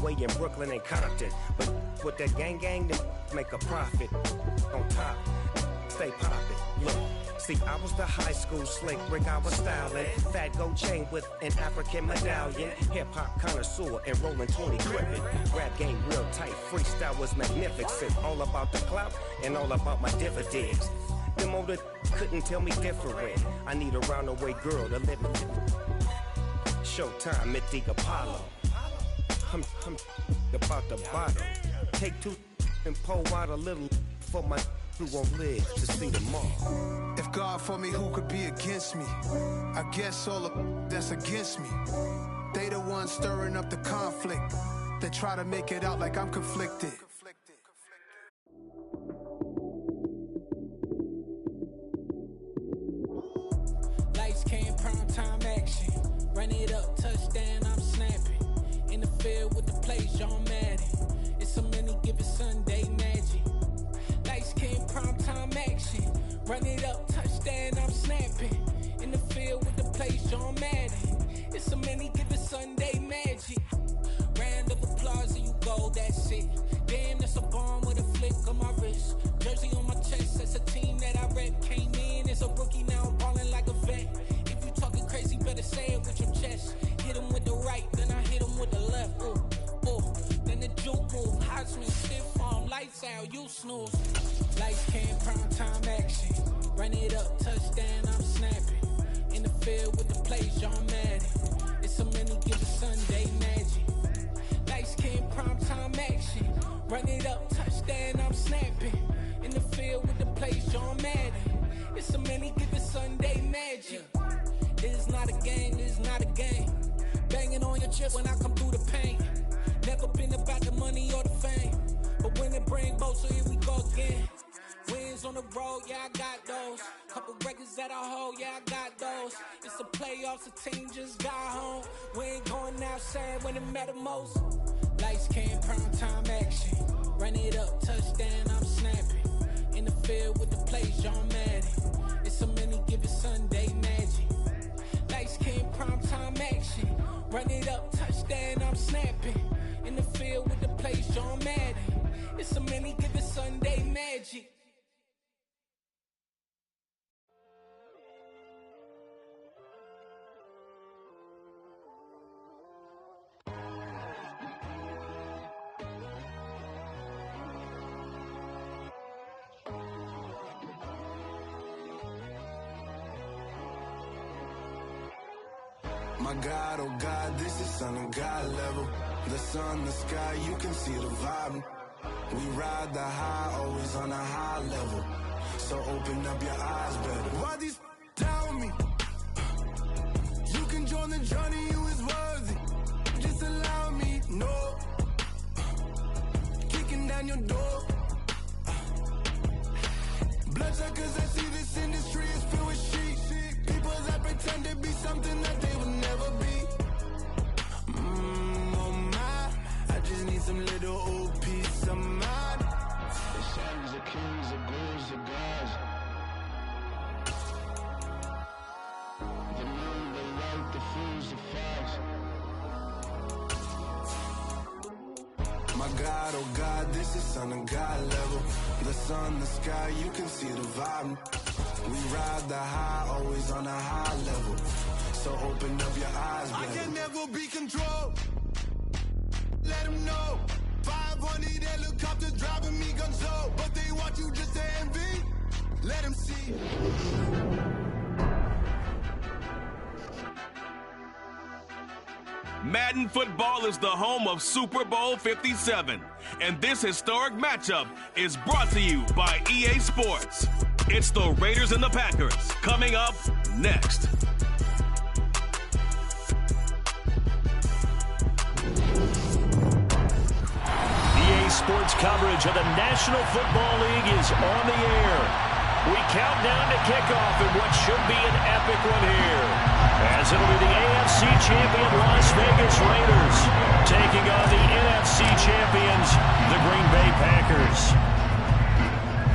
way in Brooklyn and Compton. But with that gang, then make a profit. On top, stay poppin'. Look. See, I was the high school slick Rick, I was styling. Fat gold chain with an African medallion. Hip-hop connoisseur and rolling 20 gripping. Rap game real tight, freestyle was magnificent. All about the clout and all about my dividends. Them older couldn't tell me different. I need a roundaway girl to live with. Showtime, Mythic Apollo. I'm about the bottom. Take two and pour out a little for my who won't live to see tomorrow. If God for me, who could be against me? I guess all of that's against me. They the ones stirring up the conflict. They try to make it out like I'm conflicted. Lights came, prime time action. Run it up, touchdown, I'm snapping. In the field with the plays, John Madden. It's so many given Sunday magic. Lights came, prime time action. Run it up, touchdown, I'm snapping. In the field with the plays, John Madden. It's so many given Sunday magic. Round of applause and you go, that's it. Damn, that's a bomb with a flick on my wrist. Jersey on my chest, that's a team that I rep. Came in as a rookie, now I'm ballin' like a vet. If you talking crazy, better say it with your chest. Hit him with the right, then I hit him with the left. Ooh, ooh. Then the juke move, Heisman, stiff arm, lights out, you snooze. Lights came, prime time action. Run it up, touchdown, I'm snapping. In the field with the plays, John Madden. It's so many given Sunday magic. Lights came, prime time action. Run it up, touchdown, I'm snapping. In the field with the plays, John Madden. It's so many given Sunday magic. This is not a game, this is not a game. Banging on your chip when I come through the pain. Never been about the money or the fame. But when it bring both, so here we go again. Wins on the road, yeah, I got those. Couple records that I hold, yeah, I got those. It's the playoffs, the team just got home. We ain't going outside when it matter most. Lights came, prime time action. Run it up, touchdown, I'm snapping. In the field with the plays, John Madden. It's so many given Sunday magic. Lights came, prime time action. Run it up, touchdown, I'm snapping. In the field with the plays, John Madden. It's so many given Sunday magic. My God, oh God, this is Son of God level. The sun, the sky, you can see the vibe. We ride the high, always on a high level. So open up your eyes better. Why these tell me? You can join the journey, you is worthy. Just allow me, no. Kicking down your door. Bloodshot cause I see this industry is filled with sheep. People that pretend to be something that they will never be. Oh my, I just need some little old peace of mind. The sons of kings, the ghouls, the gods. The moon, the light, the fools, the facts. My God, oh God, this is Son of God level. The sun, the sky, you can see the vibe. We ride the high, always on a high level. So open up your eyes, baby. I can never be controlled. Let them know. 500 helicopters driving me gunso. But they want you just to envy. Let them see. Madden Football is the home of Super Bowl 57. And this historic matchup is brought to you by EA Sports. It's the Raiders and the Packers coming up next. EA Sports coverage of the National Football League is on the air. We count down to kickoff in what should be an epic one here, as it'll be the AFC champion Las Vegas Raiders taking on the NFC champions, the Green Bay Packers.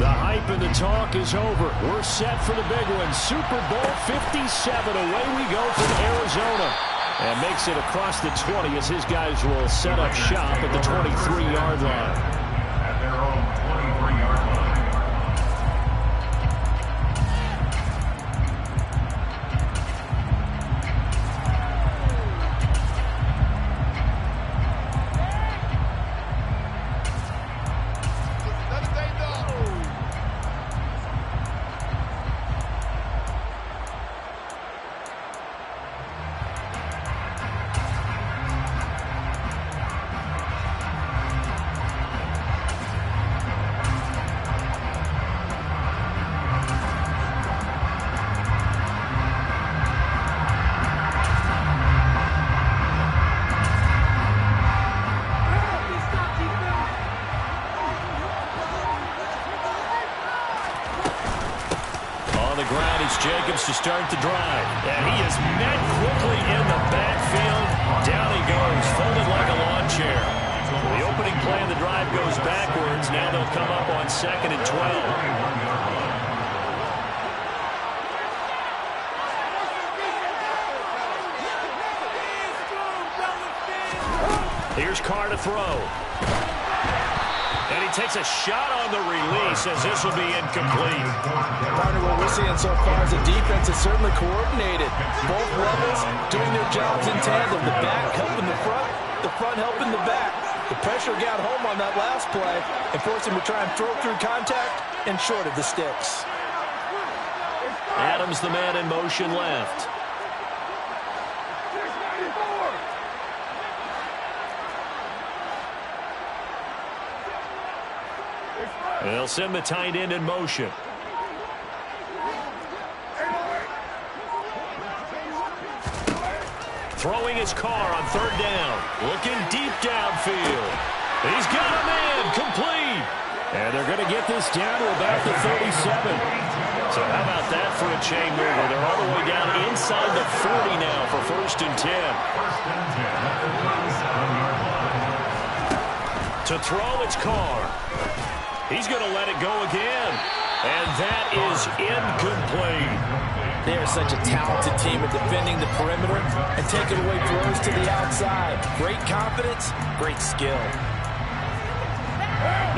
The hype and the talk is over. We're set for the big one. Super Bowl 57. Away we go from Arizona. And makes it across the 20 as his guys will set up shop at the 23-yard line. At their own 23-yard line. Jacobs to start the drive. And he is met quickly in the backfield. Down he goes, folded like a lawn chair. The opening play of the drive goes backwards. Now they'll come up on 2nd and 12. Here's Carr to throw. And he takes a shot on the release as this will be incomplete. Partner, what we're seeing so far is the defense is certainly coordinated. Both levels doing their jobs in tandem. The back helping the front helping the back. The pressure got home on that last play and forced him to try and throw through contact and short of the sticks. Adams, the man in motion left. They'll send the tight end in motion. Throwing his Carr on 3rd down. Looking deep downfield. He's got a man complete. And they're going to get this down to about the 37. So how about that for a chain mover? They're all the way down inside the 40 now for 1st and 10. To throw, it's Carr. He's going to let it go again. And that is incomplete. They are such a talented team at defending the perimeter and taking away throws to the outside. Great confidence, great skill.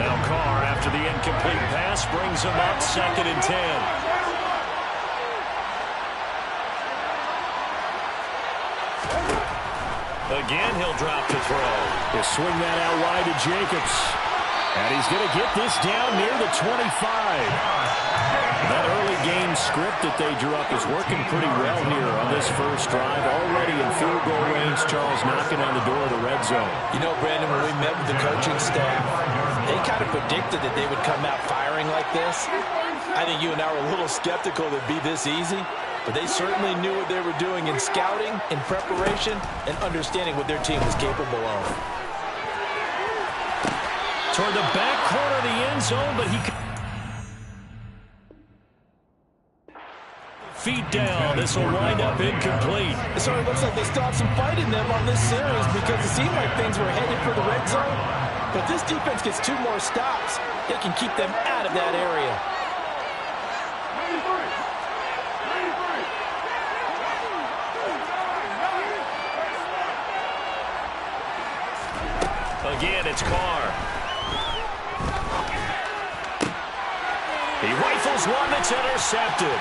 Now Carr, after the incomplete pass, brings him up 2nd and 10. Again, he'll drop to throw. He'll swing that out wide to Jacobs. And he's going to get this down near the 25. That early game script that they drew up is working pretty well here on this first drive. Already in field goal range, Charles knocking on the door of the red zone. You know, Brandon, when we met with the coaching staff, they kind of predicted that they would come out firing like this. I think you and I were a little skeptical that it'd be this easy, but they certainly knew what they were doing in scouting, in preparation, and understanding what their team was capable of. Toward the back corner of the end zone, but he... Feet down. This will wind up incomplete. It certainly looks like they still have some fight in them on this series because it seemed like things were headed for the red zone. But this defense gets 2 more stops. They can keep them out of that area. Again, it's Carr. He rifles one that's intercepted.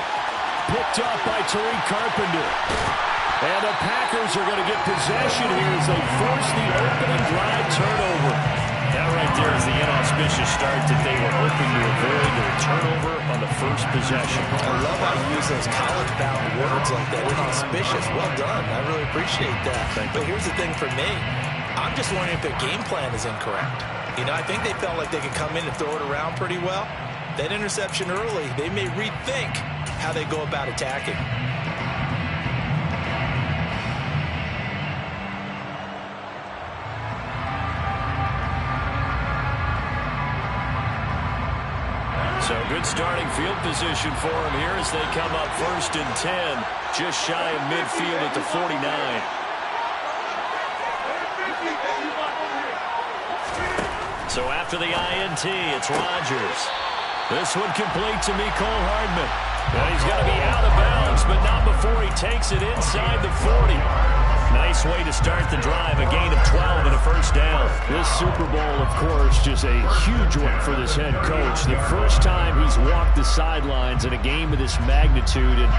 Picked up by Tariq Carpenter. And the Packers are going to get possession here as they force the opening drive turnover. That right there is the inauspicious start that they were hoping to avoid, the turnover on the first possession. I love how you use those college-bound words like that. Inauspicious. Well done. I really appreciate that. But here's the thing for me. I'm just wondering if their game plan is incorrect. You know, I think they felt like they could come in and throw it around pretty well. That interception early, they may rethink how they go about attacking. So good starting field position for them here as they come up 1st and 10, just shy of midfield at the 49. So after the INT, it's Rodgers. This one complete to Mecole Hardman. And he's going to be out of bounds, but not before he takes it inside the 40. Nice way to start the drive, a gain of 12 and a first down. This Super Bowl, of course, just a huge one for this head coach. The first time he's walked the sidelines in a game of this magnitude. And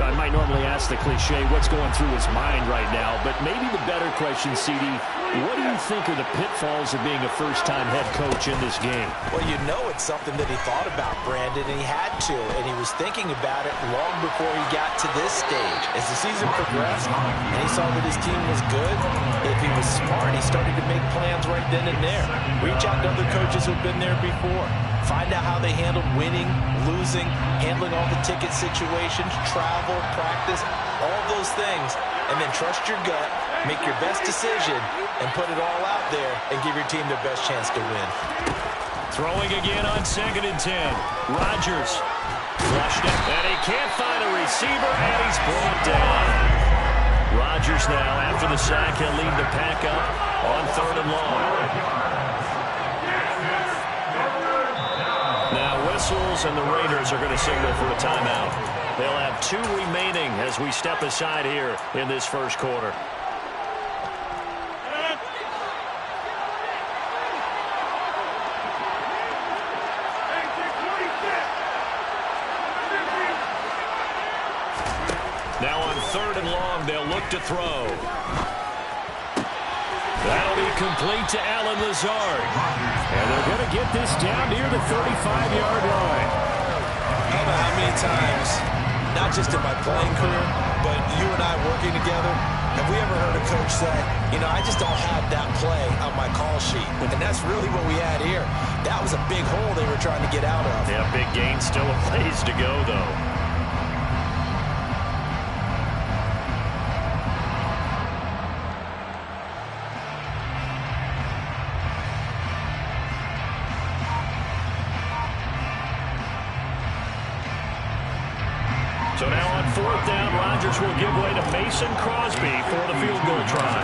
I might normally ask the cliche, what's going through his mind right now? But maybe the better question, CD, what do you think are the pitfalls of being a first-time head coach in this game? Well, you know it's something that he thought about, Brandon, and he had to. And he was thinking about it long before he got to this stage. As the season progressed and he saw that his team was good, if he was smart, he started to make plans right then and there. Reach out to other coaches who've been there before. Find out how they handled winning, losing, handling all the ticket situations, travel, practice, all those things. And then trust your gut, make your best decision, and put it all out there and give your team the best chance to win. Throwing again on 2nd and 10. Rodgers flushed it, and he can't find a receiver, and he's brought down. Rodgers now, after the sack, he'll lead the pack up on 3rd and long. Now whistles, and the Raiders are going to signal for a timeout. They'll have 2 remaining as we step aside here in this first quarter. Now on 3rd and long, they'll look to throw. That'll be complete to Allen Lazard. And they're going to get this down near the 35-yard line. I don't know how many times, not just in my playing career, but you and I working together, have we ever heard a coach say, you know, I just don't have that play on my call sheet. And that's really what we had here. That was a big hole they were trying to get out of. Yeah, big gain, still a ways to go, though. So now on 4th down, Rodgers will give way to Mason Crosby for the field goal try.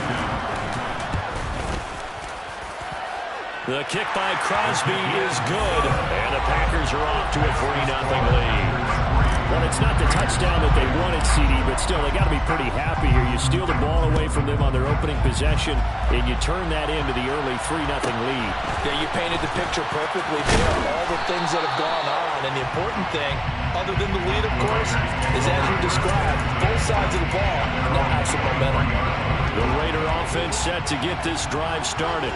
The kick by Crosby is good, and the Packers are off to a 3-0 lead. Well, it's not the touchdown that they wanted, CD, but still, they got to be pretty happy here. You steal the ball away from them on their opening possession, and you turn that into the early 3-0 lead. Yeah, you painted the picture perfectly there. All the things that have gone on, and the important thing, other than the lead, of course, is as you described, both sides of the ball now have some momentum. The Raider offense set to get this drive started.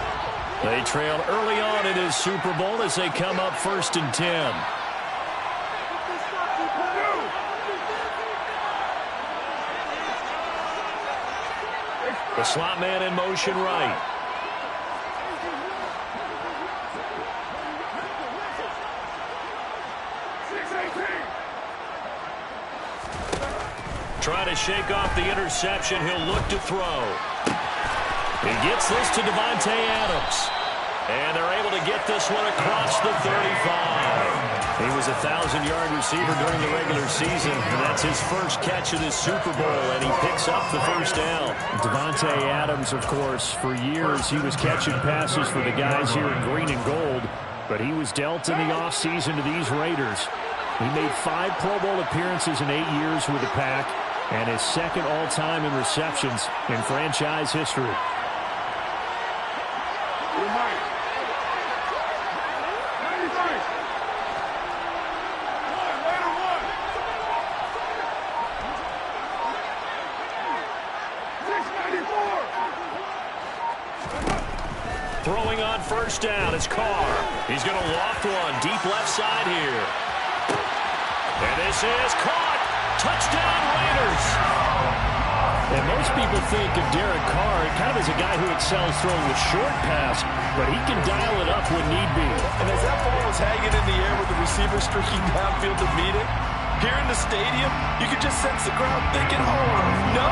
They trail early on in this Super Bowl as they come up 1st and 10. The slot man in motion right. Trying to shake off the interception. He'll look to throw. He gets this to Davante Adams. And they're able to get this one across the 35. He was a 1,000-yard receiver during the regular season, and that's his first catch of this Super Bowl, and he picks up the first down. Davante Adams, of course, for years he was catching passes for the guys here in green and gold, but he was dealt in the offseason to these Raiders. He made 5 Pro Bowl appearances in 8 years with the Pack, and his second all-time in receptions in franchise history. Throwing on 1st down is Carr. He's going to loft one deep left side here. And this is caught. Touchdown Raiders. And most people think of Derek Carr kind of as a guy who excels throwing the short pass, but he can dial it up when need be. And as that ball was hanging in the air with the receiver streaking downfield to meet it, here in the stadium, you could just sense the crowd thinking, oh, no.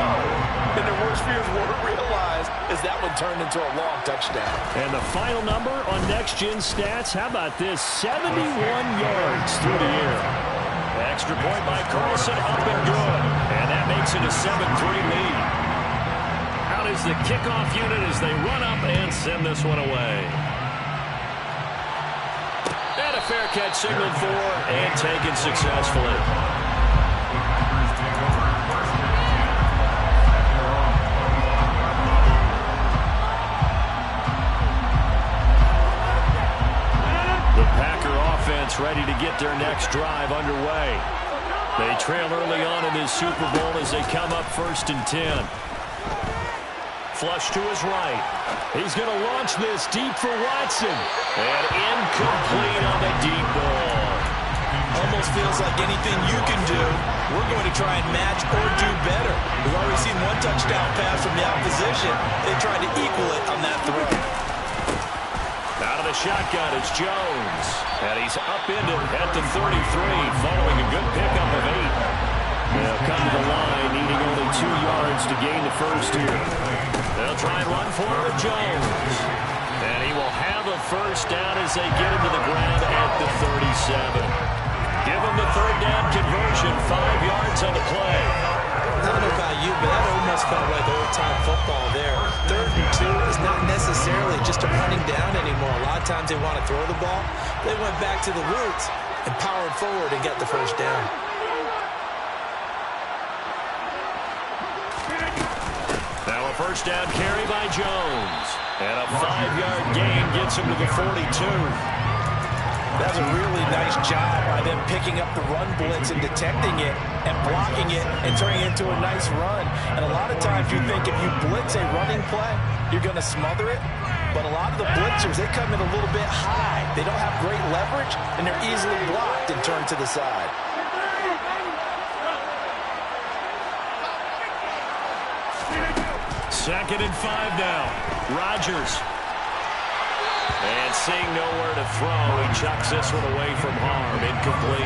And their worst fears weren't realized as that one turned into a long touchdown. And the final number on Next Gen Stats, how about this? 71 yards through the air. Extra point by Carlson, up and good. And that makes it a 7-3 lead. Out is the kickoff unit as they run up and send this one away. And a fair catch signaled for and taken successfully. gets ready to get their next drive underway. They trail early on in this Super Bowl as they come up 1st and 10. Flush to his right. He's going to launch this deep for Watson. And incomplete on the deep ball. Almost feels like anything you can do, we're going to try and match or do better. We've already seen one touchdown pass from the opposition. They tried to equal it on that throw. Out of the shotgun, it's Jones. And he's upended at the 33, following a good pickup of 8. They'll come to the line, needing only 2 yards to gain the first here. They'll try and run for it with Jones. And he will have a first down as they get him to the ground at the 37. Give him the 3rd down conversion, 5 yards on the play. I don't know about you, but that almost felt like old-time football there. 3rd and 2 is not necessarily just a running down anymore. A lot of times they want to throw the ball. They went back to the roots and powered forward and got the first down. Now a first down carry by Jones. And a 5-yard gain gets him to the 42. That's a really nice job by them picking up the run blitz and detecting it and blocking it and turning it into a nice run. And a lot of times you think if you blitz a running play, you're going to smother it. But a lot of the blitzers, they come in a little bit high. They don't have great leverage, and they're easily blocked and turned to the side. Second and 5 now. Rodgers. And seeing nowhere to throw, he chucks this one away from harm. Incomplete.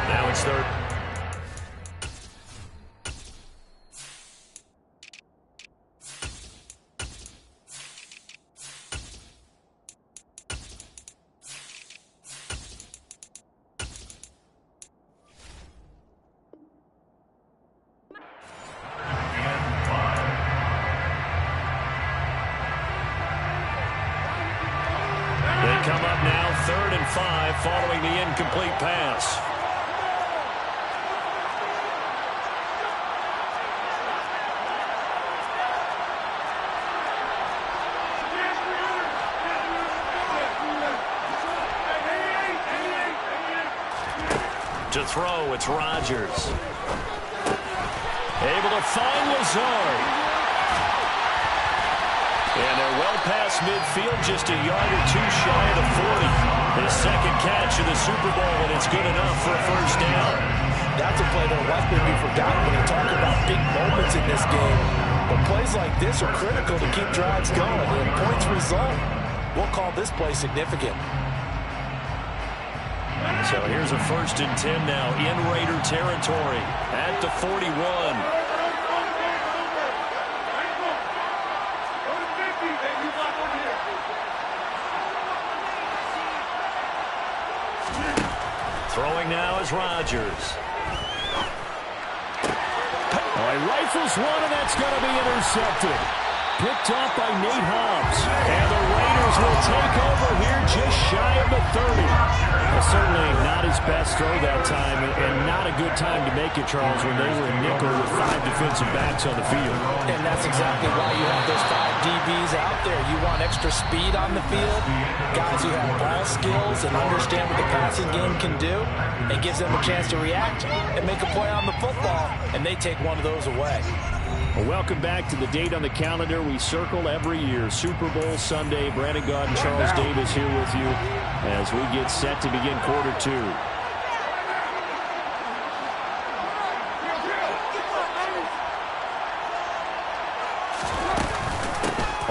Now it's 3rd. Come up now, 3rd and 5, following the incomplete pass. To throw, it's Rodgers. Able to find Lazard. And they're well past midfield, just a yard or 2 shy of the 40. His 2nd catch in the Super Bowl, and it's good enough for a first down. That's a play that'll likely be forgotten when you talk about big moments in this game. But plays like this are critical to keep drives going. And points result, we'll call this play significant. So here's a 1st and 10 now in Raider territory at the 41. Throwing now is Rodgers. Oh, he rifles one, and that's going to be intercepted. Picked off by Nate Hobbs. And the Raiders will take over here just shy of the 30. Well, certainly not his best throw that time, and not a good time to make it, Charles, when they were in nickel with 5 defensive backs on the field. And that's exactly why you have those 5 DBs out there. You want extra speed on the field, guys who have ball skills and understand what the passing game can do. It gives them a chance to react and make a play on the football, and they take one of those away. Well, welcome back to the date on the calendar we circle every year, Super Bowl Sunday. Brandon Gaudin and Charles Davis here with you as we get set to begin quarter 2.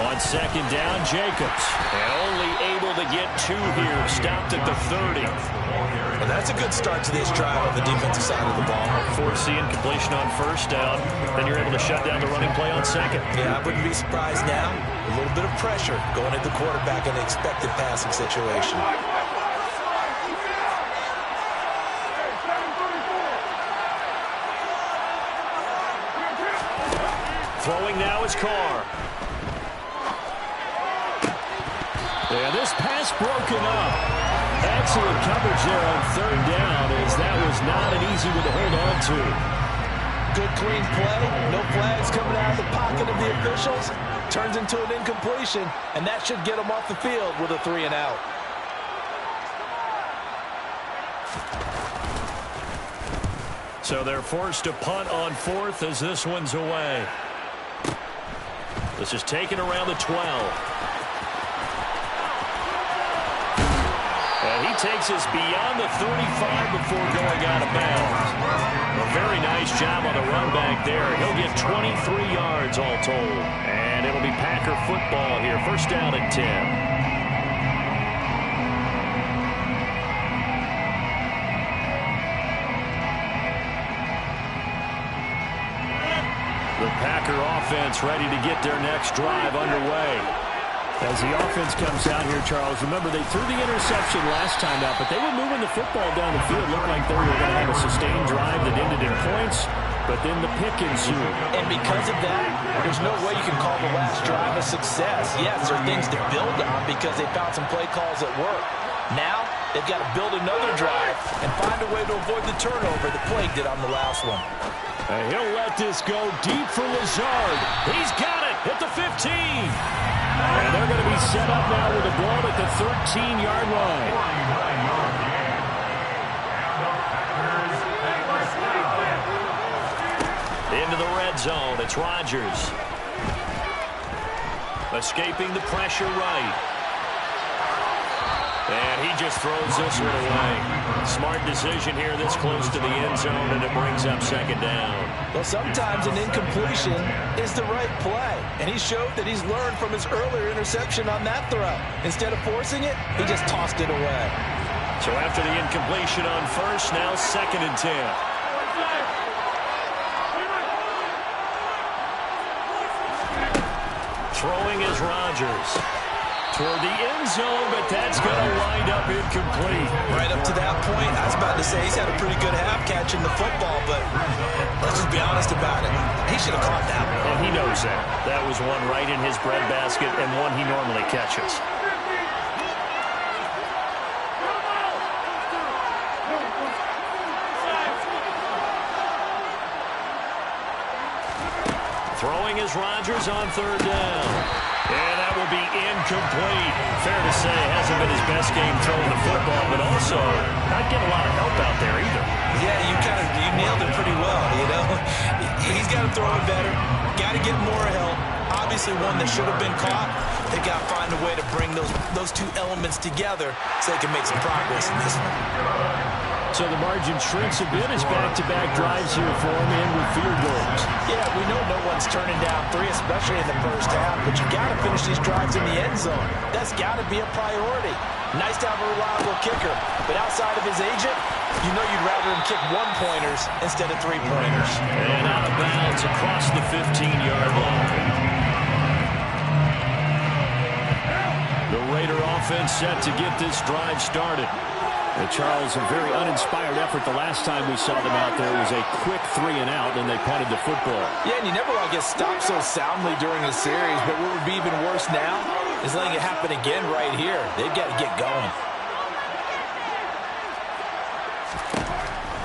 On 2nd down, Jacobs. And only able to get 2 here, stopped at the 30. And that's a good start to this drive on the defensive side of the ball. Forcing completion on 1st down, then you're able to shut down the running play on 2nd. Yeah, I wouldn't be surprised now. A little bit of pressure going at the quarterback in an expected passing situation. Throwing now is Carr. And this pass broken up. Excellent coverage there on 3rd down, as that was not an easy one to hold on to. Good clean play. No flags coming out of the pocket of the officials. Turns into an incompletion, and that should get them off the field with a 3 and out. So they're forced to punt on 4th as this one's away. This is taken around the 12. And he takes us beyond the 35 before going out of bounds. A very nice job on the run back there. He'll get 23 yards all told. And it'll be Packer football here. First down at 10. The Packer offense ready to get their next drive underway. As the offense comes out here, Charles, remember they threw the interception last time out, but they were moving the football down the field. Looked like they were going to have a sustained drive that ended in points, but then the pick ensued. And because of that, there's no way you can call the last drive a success. Yes, there are things to build on because they found some play calls that work. Now, they've got to build another drive and find a way to avoid the turnover that Plague did on the last one. And he'll let this go deep for Lazard. He's got it at the 15. And they're going to be set up now with a ball at the 13-yard line. Into the red zone. It's Rodgers. Escaping the pressure right. And he just throws this one away. Smart decision here this close to the end zone, and it brings up second down. Well, sometimes an incompletion is the right play. And he showed that he's learned from his earlier interception on that throw. Instead of forcing it, he just tossed it away. So after the incompletion on first, now second and 10. Throwing is Rodgers. Toward the end zone, but that's going to wind up incomplete. Right up to that point, I was about to say he's had a pretty good half catching the football, but let's just be honest about it. He should have caught that one. And he knows that. That was one right in his breadbasket and one he normally catches. Throwing is Rodgers on third down. And that will be incomplete. Fair to say, hasn't been his best game throwing the football, but also not getting a lot of help out there either. Yeah, you nailed it pretty well, you know. He's got to throw it better. Got to get more help. Obviously one that should have been caught. They got to find a way to bring those two elements together so they can make some progress in this one. So the margin shrinks a bit as back-to-back drives here for him and with field goals. Yeah, we know no one's turning down three, especially in the first half, but you got to finish these drives in the end zone. That's got to be a priority. Nice to have a reliable kicker, but outside of his agent, you know you'd rather him kick one-pointers instead of three-pointers. And out of bounds across the 15-yard line. The Raider offense set to get this drive started. Charles, a very uninspired effort the last time we saw them out there. It was a quick 3-and-out, and they punted the football. Yeah, and you never want to get stopped so soundly during a series, but what would be even worse now is letting it happen again right here. They've got to get going.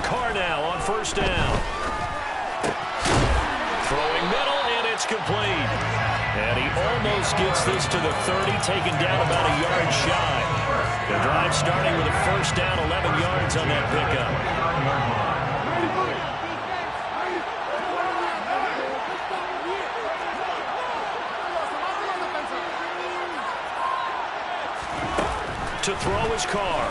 Carr now on first down. Throwing middle, and it's complete. And he almost gets this to the 30, taken down about a yard shy. The drive starting with a first down, 11 yards on that pickup. To throw his Carr.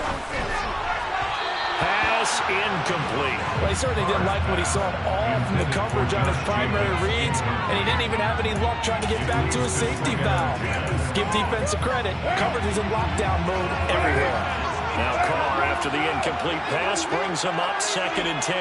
Pass incomplete. Well, he certainly didn't like what he saw at all from the coverage on his primary reads, and he didn't even have any luck trying to get back to his safety valve. Give defense a credit. Coverage is in lockdown mode everywhere. Now Carr, after the incomplete pass, brings him up second and 10.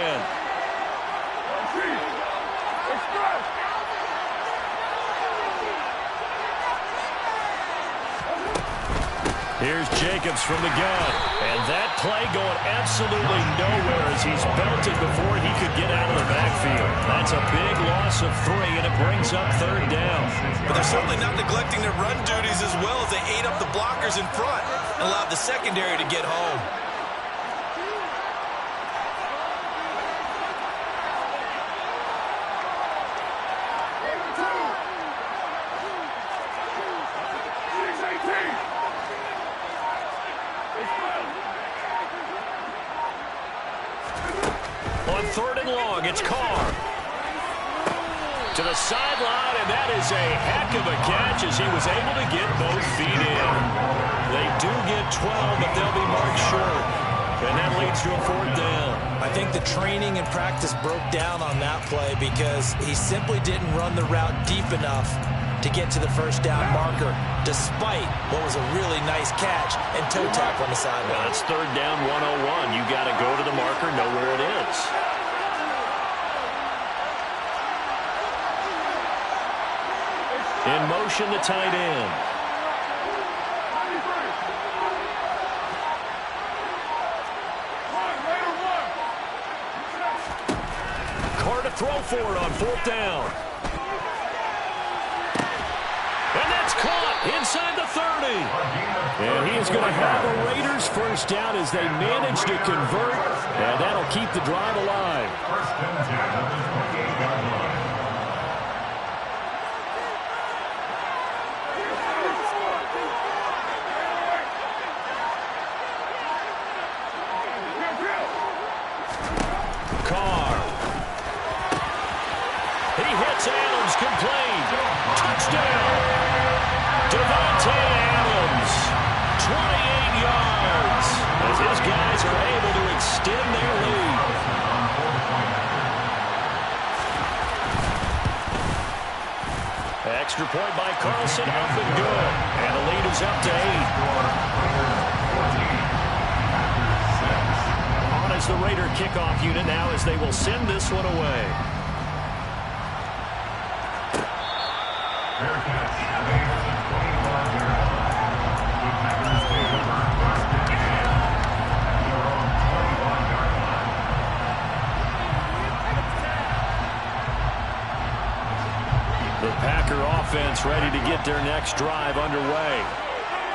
Here's Jacobs from the gun. And that play going absolutely nowhere as he's belted before he could get out of the backfield. That's a big loss of 3, and it brings up third down. But they're certainly not neglecting their run duties as well as they ate up the blockers in front and allowed the secondary to get home. 3rd and long. It's Carr. To the sideline, and that is a heck of a catch as he was able to get both feet in. They do get 12, but they'll be marked short. And that leads to a 4th down. I think the training and practice broke down on that play because he simply didn't run the route deep enough to get to the 1st down marker, despite what was a really nice catch and toe tap on the sideline. Well, it's 3rd down 101. You got to go to the marker, know where it is. In motion, the tight end. Carr to throw for it on 4th down. And that's caught inside the 30. And he is going to have a Raiders 1st down as they manage to convert. And that'll keep the drive alive. 1st and 10 at the 28-yard line. Carr. He hits Adams, complete. Touchdown. Devontae Adams, 28 yards. As his guys are able to extend their lead. Extra point by Carlson, up and good. And the lead is up to 8. On as the Raider kickoff unit now as they will send this one away. The Packer offense ready to get their next drive underway.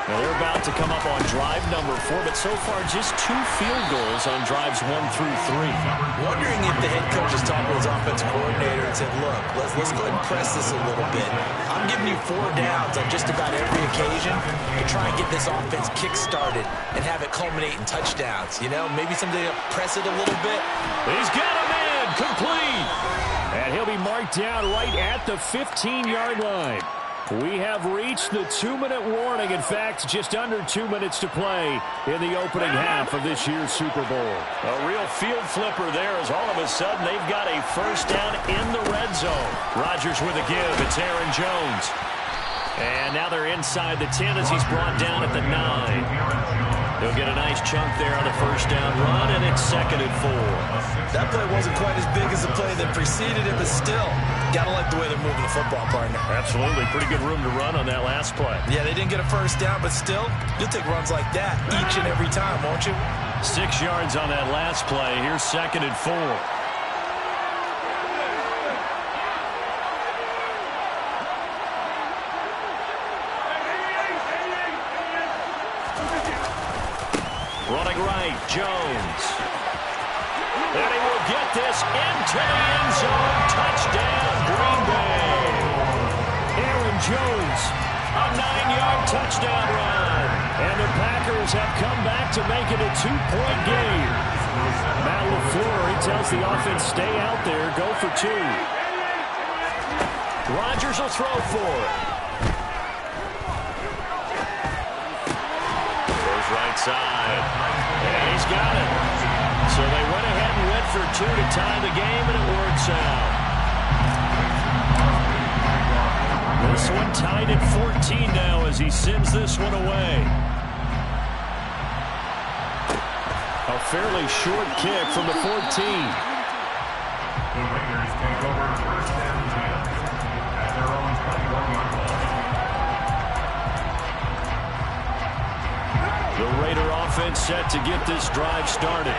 Now they're about to come up on drive number 4, but so far just 2 field goals on drives 1 through 3. Wondering if the head coach is talking to his offensive coordinator and said, look, let's go ahead and press this a little bit. I'm giving you 4 downs on just about every occasion to try and get this offense kick-started and have it culminate in touchdowns. You know, maybe someday press it a little bit. He's got him in, complete. And he'll be marked down right at the 15-yard line. We have reached the 2-minute warning. In fact, just under 2 minutes to play in the opening half of this year's Super Bowl. A real field flipper there as all of a sudden they've got a 1st down in the red zone. Rodgers with a give. It's Aaron Jones. And now they're inside the 10 as he's brought down at the 9. He'll get a nice chunk there on the 1st down run, and it's 2nd and 4. That play wasn't quite as big as the play that preceded it, but still, gotta like the way they're moving the football, partner. Absolutely. Pretty good room to run on that last play. Yeah, they didn't get a 1st down, but still, you'll take runs like that each and every time, won't you? 6 yards on that last play. Here's 2nd and 4. Running right, Jones. And he will get this into the end zone. Touchdown, Green Bay. Aaron Jones, a 9-yard touchdown run. And the Packers have come back to make it a 2-point game. Matt LaFleur, he tells the offense, stay out there, go for 2. Rodgers will throw for it. Right side. And he's got it. So they went ahead and went for 2 to tie the game, and it works out. This one tied at 14 now as he sends this one away. A fairly short kick from the 14. The Raiders take over 1st and 10 at their own 21-yard line. The Raider offense set to get this drive started.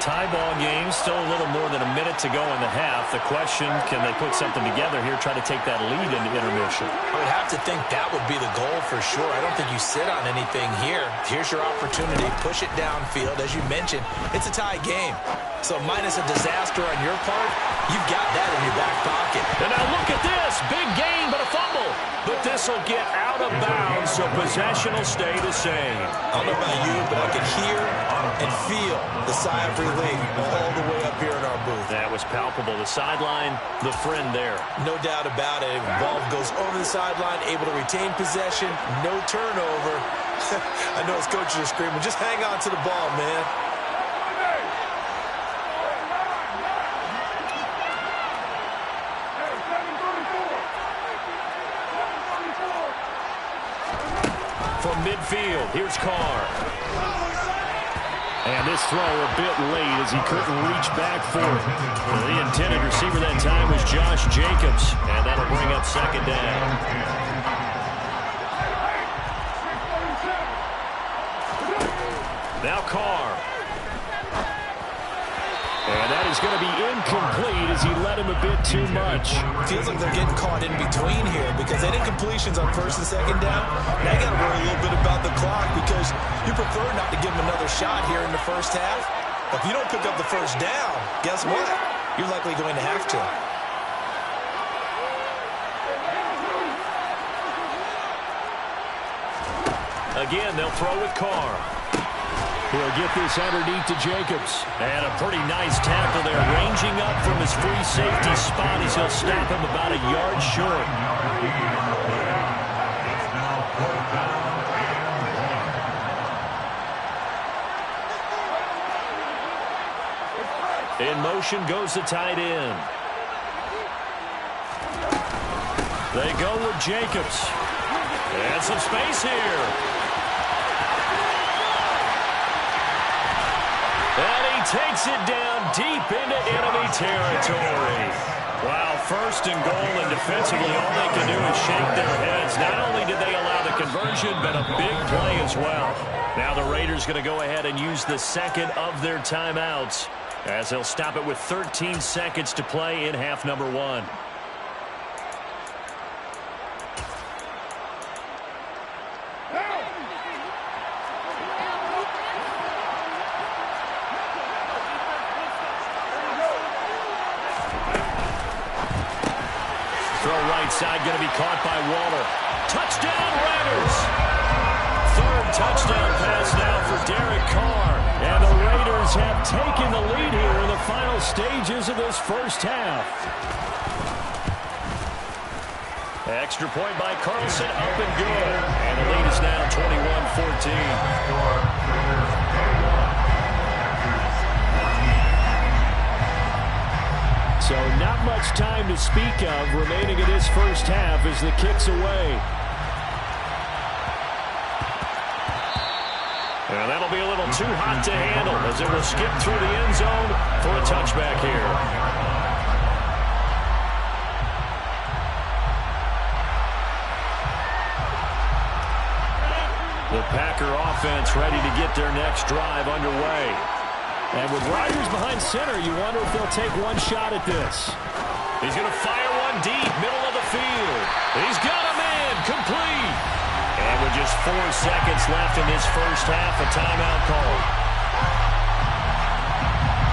Tie ball game, still a little more than a minute to go in the half. The question, can they put something together here, try to take that lead into intermission? I would have to think that would be the goal for sure. I don't think you sit on anything here. Here's your opportunity. Push it downfield. As you mentioned, it's a tie game. So minus a disaster on your part, you've got that in your back pocket. And now look at this. Big gain, but a fumble. But this will get out of bounds, so possession will stay the same. I don't know about you, but I could hear and feel the sigh of relief league, all the way up here in our booth. That was palpable. The sideline, the friend there. No doubt about it. Ball goes over the sideline, able to retain possession, no turnover. I know his coaches are screaming, just hang on to the ball, man. From midfield, here's Carr. And this throw a bit late as he couldn't reach back for it. The intended receiver that time was Josh Jacobs, and that'll bring up second down. Now Carr. And that is going to be incomplete as he led him a bit too much. Feels like they're getting caught in between here because they did completions on first and second down. Now you got to worry a little bit about the clock because you prefer not to give them another shot here in the first half. If you don't pick up the first down, guess what? You're likely going to have to. Again, they'll throw with Carr. He'll get this underneath to Jacobs. And a pretty nice tackle there, ranging up from his free safety spot as he'll stop him about a yard short. In motion goes the tight end. They go with Jacobs. And some space here. And he takes it down deep into enemy territory. Wow, first and goal, and defensively all they can do is shake their heads. Not only did they allow the conversion, but a big play as well. Now the Raiders going to go ahead and use the second of their timeouts as they'll stop it with 13 seconds to play in half number one. Side going to be caught by Waller. Touchdown, Raiders! Third touchdown pass now for Derek Carr. And the Raiders have taken the lead here in the final stages of this first half. Extra point by Carlson, up and good. And the lead is now 21-14. So not much time to speak of remaining in this first half as the kick's away. And that'll be a little too hot to handle as it will skip through the end zone for a touchback here. The Packer offense ready to get their next drive underway. And with Rodgers behind center, you wonder if they'll take one shot at this. He's going to fire one deep, middle of the field. He's got him in, complete. And with just 4 seconds left in this first half, a timeout call.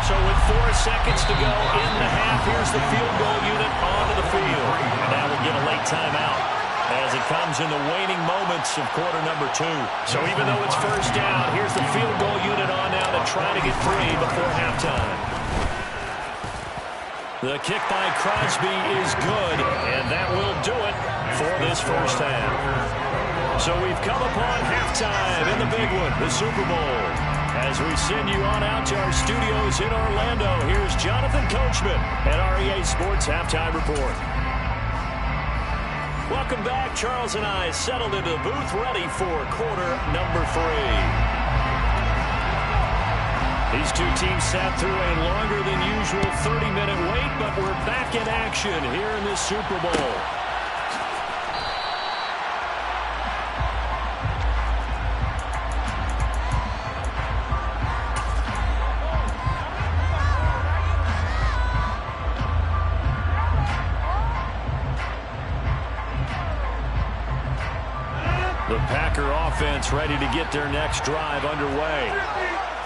So with 4 seconds to go in the half, here's the field goal unit onto the field. And now we'll get a late timeout as it comes in the waning moments of quarter number 2. So even though it's first down, here's the field goal unit on now to try to get 3 before halftime. The kick by Crosby is good, and that will do it for this first half. So we've come upon halftime in the big one, the Super Bowl. As we send you on out to our studios in Orlando, here's Jonathan Coachman at REA Sports Halftime Report. Welcome back. Charles and I settled into the booth, ready for quarter number 3. These two teams sat through a longer than usual 30-minute wait, but we're back in action here in this Super Bowl. The Packer offense ready to get their next drive underway.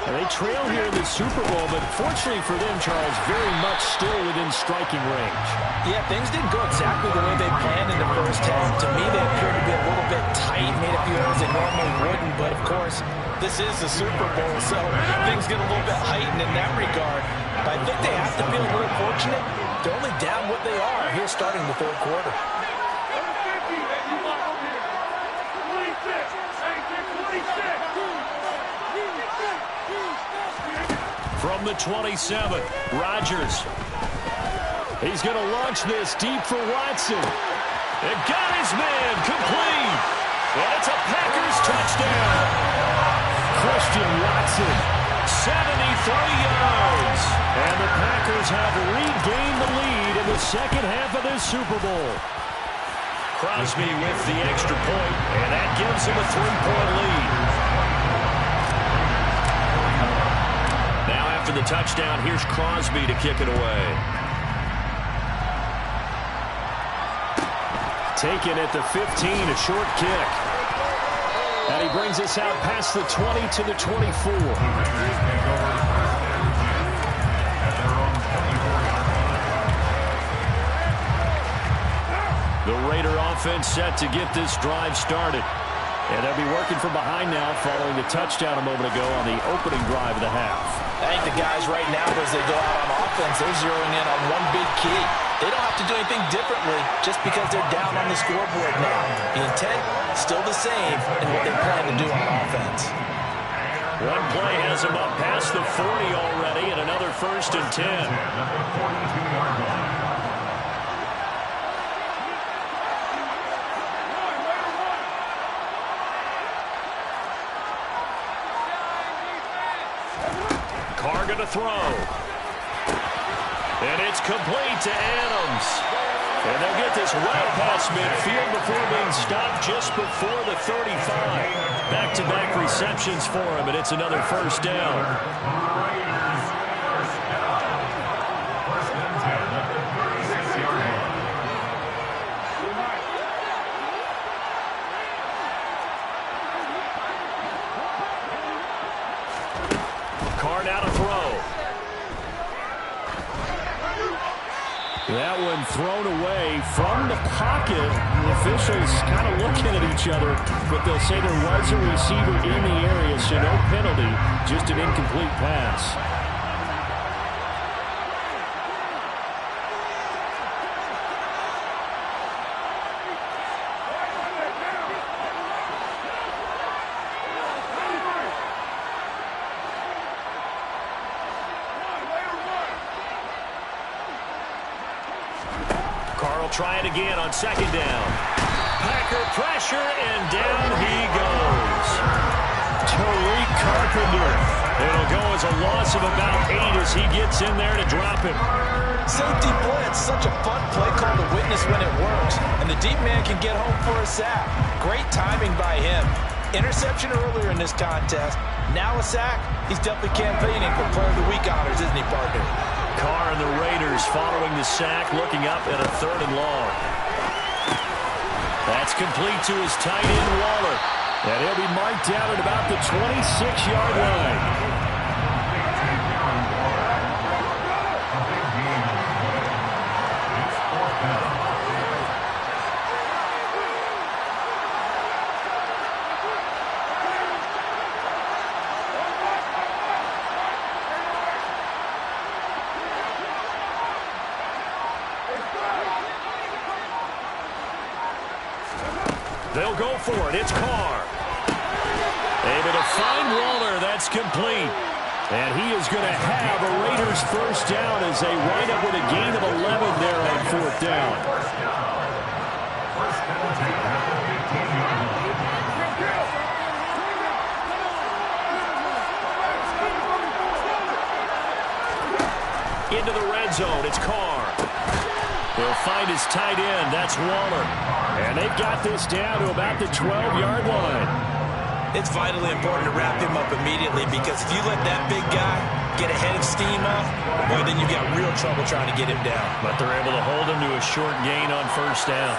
And they trail here in the Super Bowl, but fortunately for them, Charles, very much still within striking range. Yeah, things didn't go exactly the way they planned in the first half. To me, they appeared to be a little bit tight, made a few errors they normally wouldn't, but of course, this is the Super Bowl, so things get a little bit heightened in that regard. But I think they have to feel a little fortunate. They're only down what they are here starting the third quarter. From the 27, Rodgers. He's going to launch this deep for Watson. It got his man complete. And it's a Packers touchdown. Christian Watson, 73 yards. And the Packers have regained the lead in the second half of this Super Bowl. Crosby with the extra point, and that gives him a 3-point lead. Now after the touchdown, here's Crosby to kick it away. Taken at the 15, a short kick. And he brings us out past the 20 to the 24. The Raider offense set to get this drive started. And they'll be working from behind now following the touchdown a moment ago on the opening drive of the half. I think the guys right now, as they go out on offense, they're zeroing in on one big key. They don't have to do anything differently just because they're down on the scoreboard now. The intent, still the same in what they plan to do on offense. One play has them up past the 40 already, and another 1st and 10. Carr going to throw. And it's complete to Adams. And they'll get this right past midfield before being stopped just before the 35. Back-to-back receptions for him, and it's another 1st down. Carr now to throw. That one thrown away from the pocket. The officials kind of looking at each other, but they'll say there was a receiver in the area, so no penalty, just an incomplete pass. Try it again on 2nd down. Packer pressure, and down he goes. Tariq Carpenter. It'll go as a loss of about 8 as he gets in there to drop him. Safety blitz, such a fun play call to witness when it works. And the deep man can get home for a sack. Great timing by him. Interception earlier in this contest. Now a sack. He's definitely campaigning for Player of the Week honors, isn't he, partner? Carr and the Raiders following the sack, looking up at a 3rd and long. That's complete to his tight end, Waller. And he'll be marked down at about the 26-yard line. They'll go for it. It's Carr. Able to find Waller. That's complete. And he is going to have a Raiders 1st down as they wind up with a gain of 11 there on 4th down. Into the red zone. It's Carr. He'll find his tight end. That's Waller. And they've got this down to about the 12-yard line. It's vitally important to wrap him up immediately because if you let that big guy get ahead of steam up, well, then you've got real trouble trying to get him down. But they're able to hold him to a short gain on 1st down.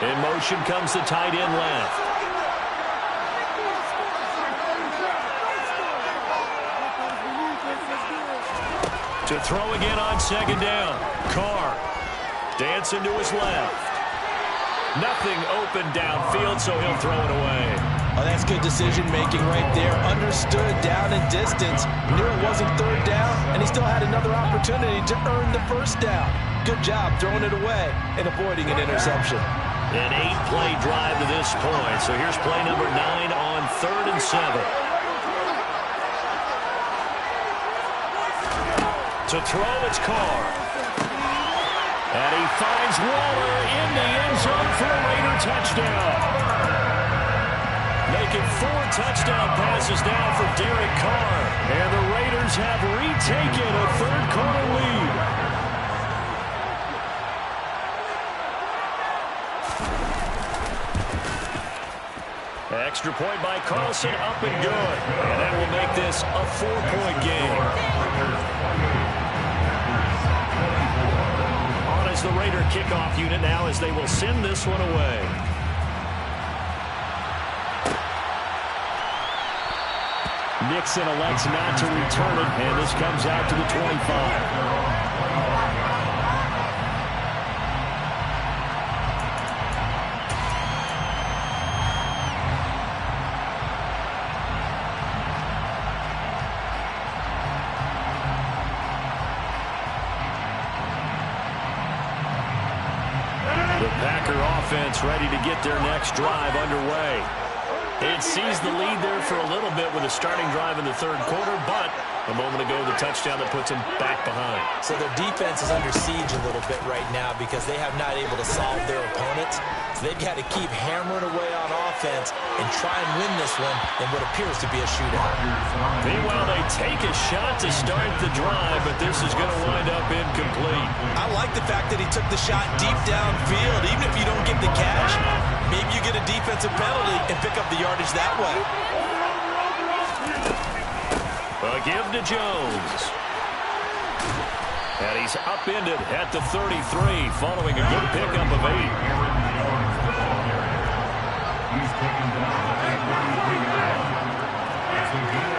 In motion comes the tight end left. To throw again on 2nd down. Carr dancing to his left. Nothing open downfield, so he'll throw it away. Oh, that's good decision-making right there. Understood down and distance. Knew it wasn't third down, and he still had another opportunity to earn the first down. Good job throwing it away and avoiding an interception. An 8-play drive to this point. So here's play number 9 on 3rd and 7. To throw, it's Carr. And he finds Waller in the end zone for a Raider touchdown. Making 4 touchdown passes now for Derek Carr. And the Raiders have retaken a third-quarter lead. Extra point by Carlson, up and good. And that will make this a 4-point game. On as the Raider kickoff unit now as they will send this one away. Nixon elects not to return it, and this comes out to the 25. The Packer offense ready to get their next drive underway. It sees the lead there for a little bit with a starting drive in the third quarter, but a moment ago the touchdown that puts them back behind. So their defense is under siege a little bit right now because they have not able to solve their opponents. So they've got to keep hammering away on offense and try and win this one in what appears to be a shootout. Meanwhile, they take a shot to start the drive, but this is going to wind up incomplete. I like the fact that he took the shot deep downfield. Even if you don't get the catch, maybe you get a defensive penalty and pick up the yardage that way. A give to Jones. And he's upended at the 33 following a good pickup of 8. He's taken down at 33 yards. As the game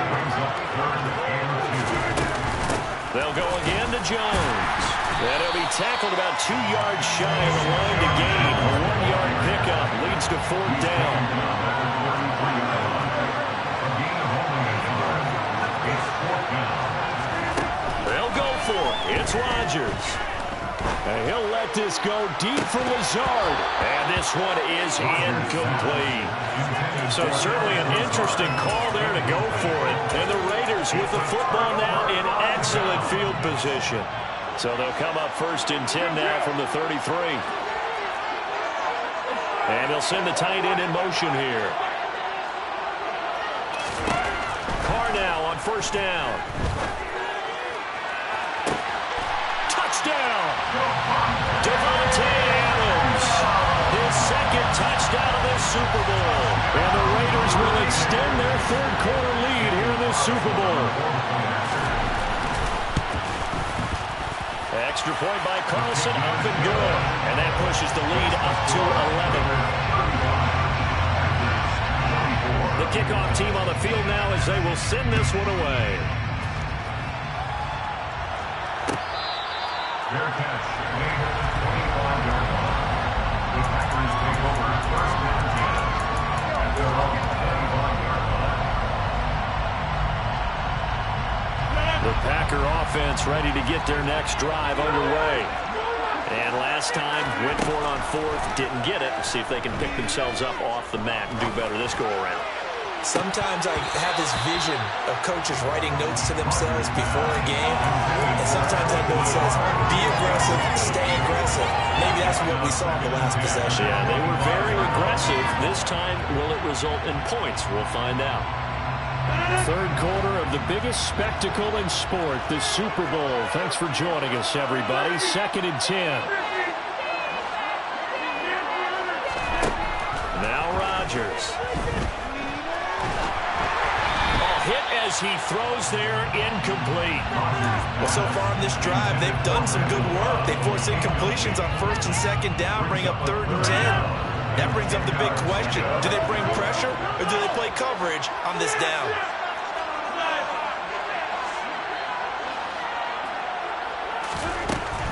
brings up 3rd and 2. They'll go again to Jones. And he'll be tackled about 2 yards shy of the line to gain. A 1-yard pickup leads to 4th down. They'll go for it. It's Rodgers. And he'll let this go deep for Lazard. And this one is incomplete. So certainly an interesting call there to go for it. And the Raiders with the football now in excellent field position. So they'll come up 1st and 10 now from the 33. And he'll send the tight end in motion here. Carr now on 1st down. Touchdown! Devontae Adams. His 2nd touchdown of this Super Bowl. And the Raiders will extend their third-quarter lead here in this Super Bowl. Extra point by Carlson, up and good. And that pushes the lead up to 11. The kickoff team on the field now as they will send this one away. Their catch made at the 25-yard line. The Packers take over 1st and 10 at their own 25-yard line. The Packer offense ready to get their next drive underway. And last time, went for it on 4th, didn't get it. See if they can pick themselves up off the mat and do better this go-around. Sometimes I have this vision of coaches writing notes to themselves before a game, and sometimes that note says, be aggressive, stay aggressive. Maybe that's what we saw in the last possession. Yeah, they were very aggressive. This time, will it result in points? We'll find out. Third quarter of the biggest spectacle in sport, the Super Bowl. Thanks for joining us, everybody. 2nd and 10. Now Rodgers. Hit as he throws there, incomplete. Well, so far on this drive, they've done some good work. They force incompletions on 1st and 2nd down, bring up 3rd and 10. That brings up the big question. Do they bring pressure or do they play coverage on this down?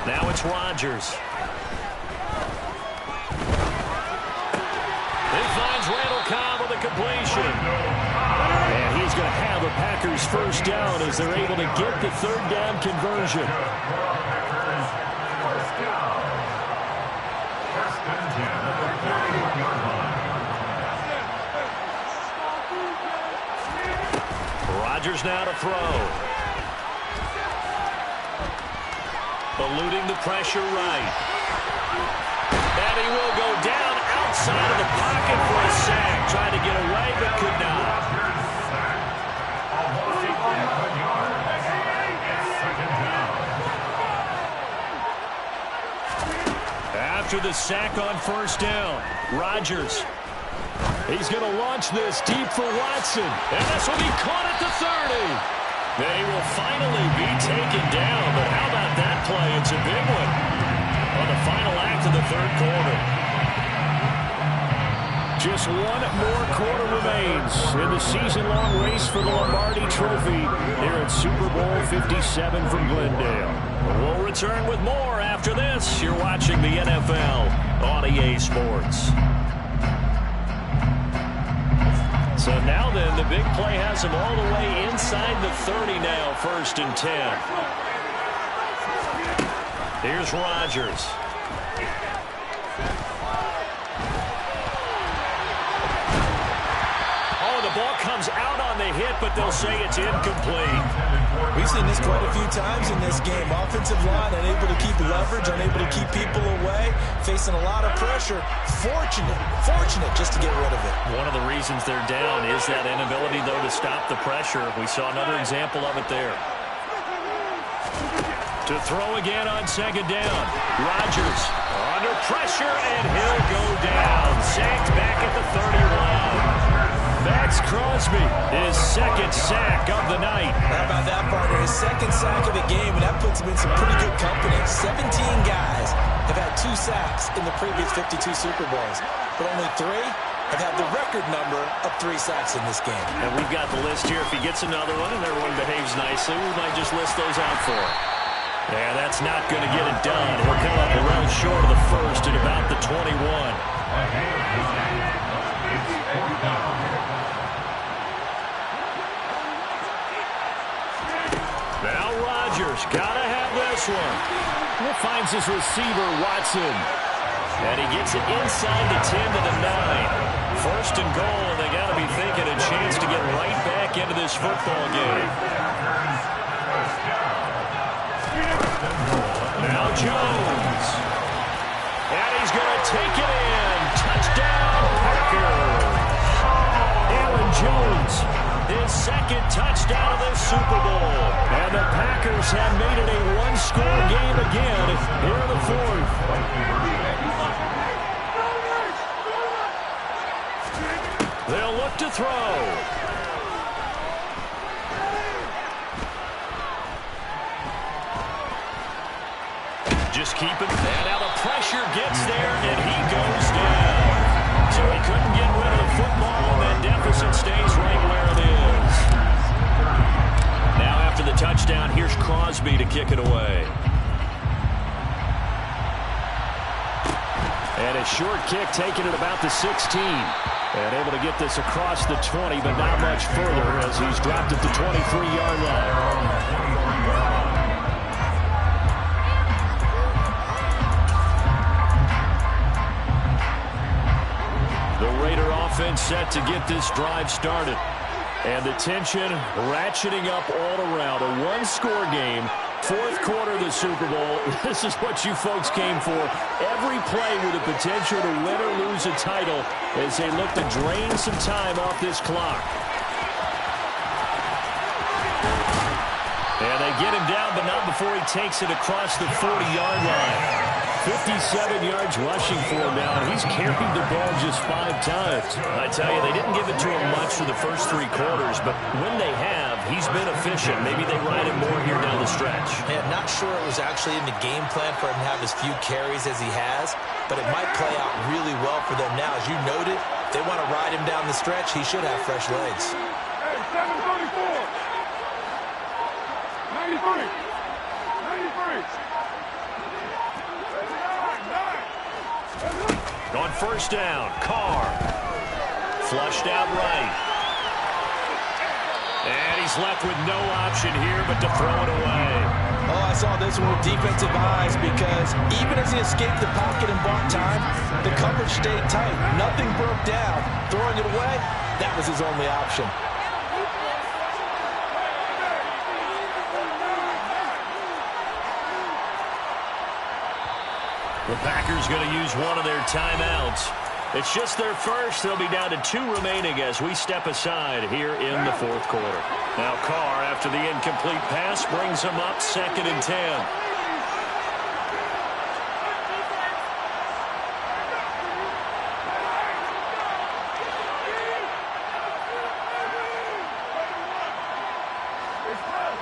Now it's Rodgers. Packers first down as they're able to get the third down conversion. Rodgers now to throw. Eluding the pressure right. And he will go down outside of the pocket for a sack. Tried to get away, but could not. After the sack on first down, Rodgers. He's going to launch this deep for Watson. And this will be caught at the 30. They will finally be taken down. But how about that play? It's a big one on the final act of the third quarter. Just one more quarter remains in the season-long race for the Lombardi Trophy here at Super Bowl 57 from Glendale. We'll return with more after this. You're watching the NFL on EA Sports. So now then, the big play has him all the way inside the 30 now, 1st and 10. Here's Rodgers. Oh, the ball comes out on the hit, but they'll say it's incomplete. We've seen this quite a few times in this game. Offensive line unable to keep leverage, unable to keep people away, facing a lot of pressure. Fortunate just to get rid of it. One of the reasons they're down is that inability, though, to stop the pressure. We saw another example of it there. To throw again on 2nd down. Rodgers under pressure, and he'll go down. Sacked back at the 31. Maxx Crosby, his 2nd sack of the night. How about that, partner? His 2nd sack of the game, and that puts him in some pretty good company. 17 guys have had 2 sacks in the previous 52 Super Bowls, but only 3 have had the record number of 3 sacks in this game. And we've got the list here. If he gets another one and everyone behaves nicely, we might just list those out for him. Yeah, that's not going to get it done. He'll come up around short of the 1st at about the 21. Now Rodgers, gotta have this one. He finds his receiver, Watson. And he gets it inside the 10 to the 9. 1st and goal, and they gotta be thinking a chance to get right back into this football game. Now Jones. And he's gonna take it in. Touchdown, Packers. Aaron Jones. His 2nd touchdown of this Super Bowl. And the Packers have made it a one-score game again here in the 4th. They'll look to throw. Just keep it. And now the pressure gets there, and he goes down. So he couldn't get rid of the football, and that deficit stays right where it is. Now after the touchdown, here's Crosby to kick it away. And a short kick taken at about the 16. And able to get this across the 20, but not much further as he's dropped at the 23-yard line. Offense set to get this drive started. And the tension ratcheting up all around. A one-score game, 4th quarter of the Super Bowl. This is what you folks came for. Every play with the potential to win or lose a title as they look to drain some time off this clock. And they get him down, but not before he takes it across the 40-yard line. 57 yards rushing for him now, and he's carried the ball just 5 times. I tell you, they didn't give it to him much for the first 3 quarters, but when they have, he's been efficient. Maybe they ride him more here down the stretch. Yeah, not sure it was actually in the game plan for him to have as few carries as he has, but it might play out really well for them now. As you noted, if they want to ride him down the stretch, he should have fresh legs. Hey, 734. 93. 93. On 1st down, Carr. Flushed out right. And he's left with no option here but to throw it away. Oh, I saw this one with defensive eyes because even as he escaped the pocket and bought time, the coverage stayed tight. Nothing broke down. Throwing it away, that was his only option. The Packers going to use one of their timeouts. It's just their first. They'll be down to 2 remaining as we step aside here in the fourth quarter. Now Carr, after the incomplete pass, brings him up 2nd and 10.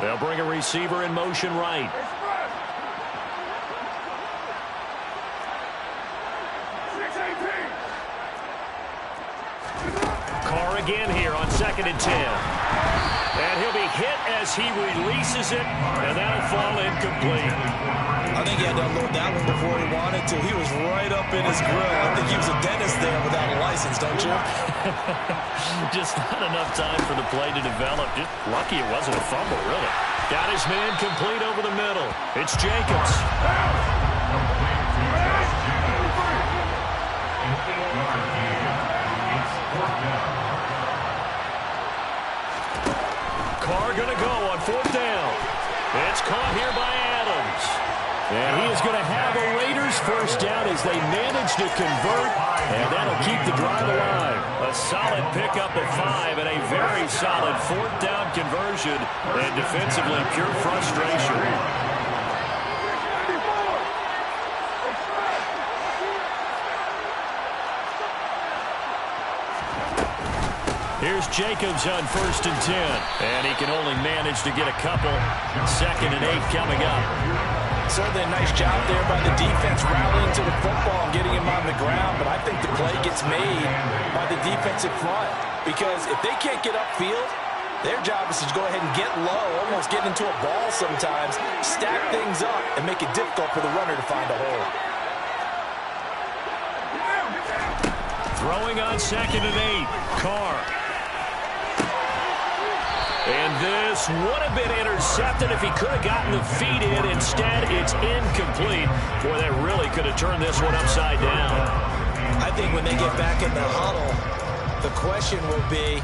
They'll bring a receiver in motion right. Carr again here on 2nd and 10. And he'll be hit as he releases it, and that'll fall incomplete. I think he had to unload that one before he wanted to. He was right up in his grill. I think he was a dentist there without a license, don't you? Just not enough time for the play to develop. Just lucky it wasn't a fumble, really. Got his man complete over the middle. It's Jacobs. Carr going to go on 4th down. It's caught here by Adams. And he is going to have a Raiders first down as they manage to convert, and that'll keep the drive alive. A solid pickup of 5 and a very solid 4th down conversion, and defensively pure frustration. Here's Jacobs on 1st and 10. And he can only manage to get a couple. 2nd and 8 coming up. Certainly a nice job there by the defense rallying to the football and getting him on the ground. But I think the play gets made by the defensive front. Because if they can't get upfield, their job is to go ahead and get low, almost get into a ball sometimes, stack things up, and make it difficult for the runner to find a hole. Throwing on 2nd and 8. Carr. And this would have been intercepted if he could have gotten the feet in. Instead, it's incomplete. Boy, that really could have turned this one upside down. I think when they get back in the huddle, the question will be,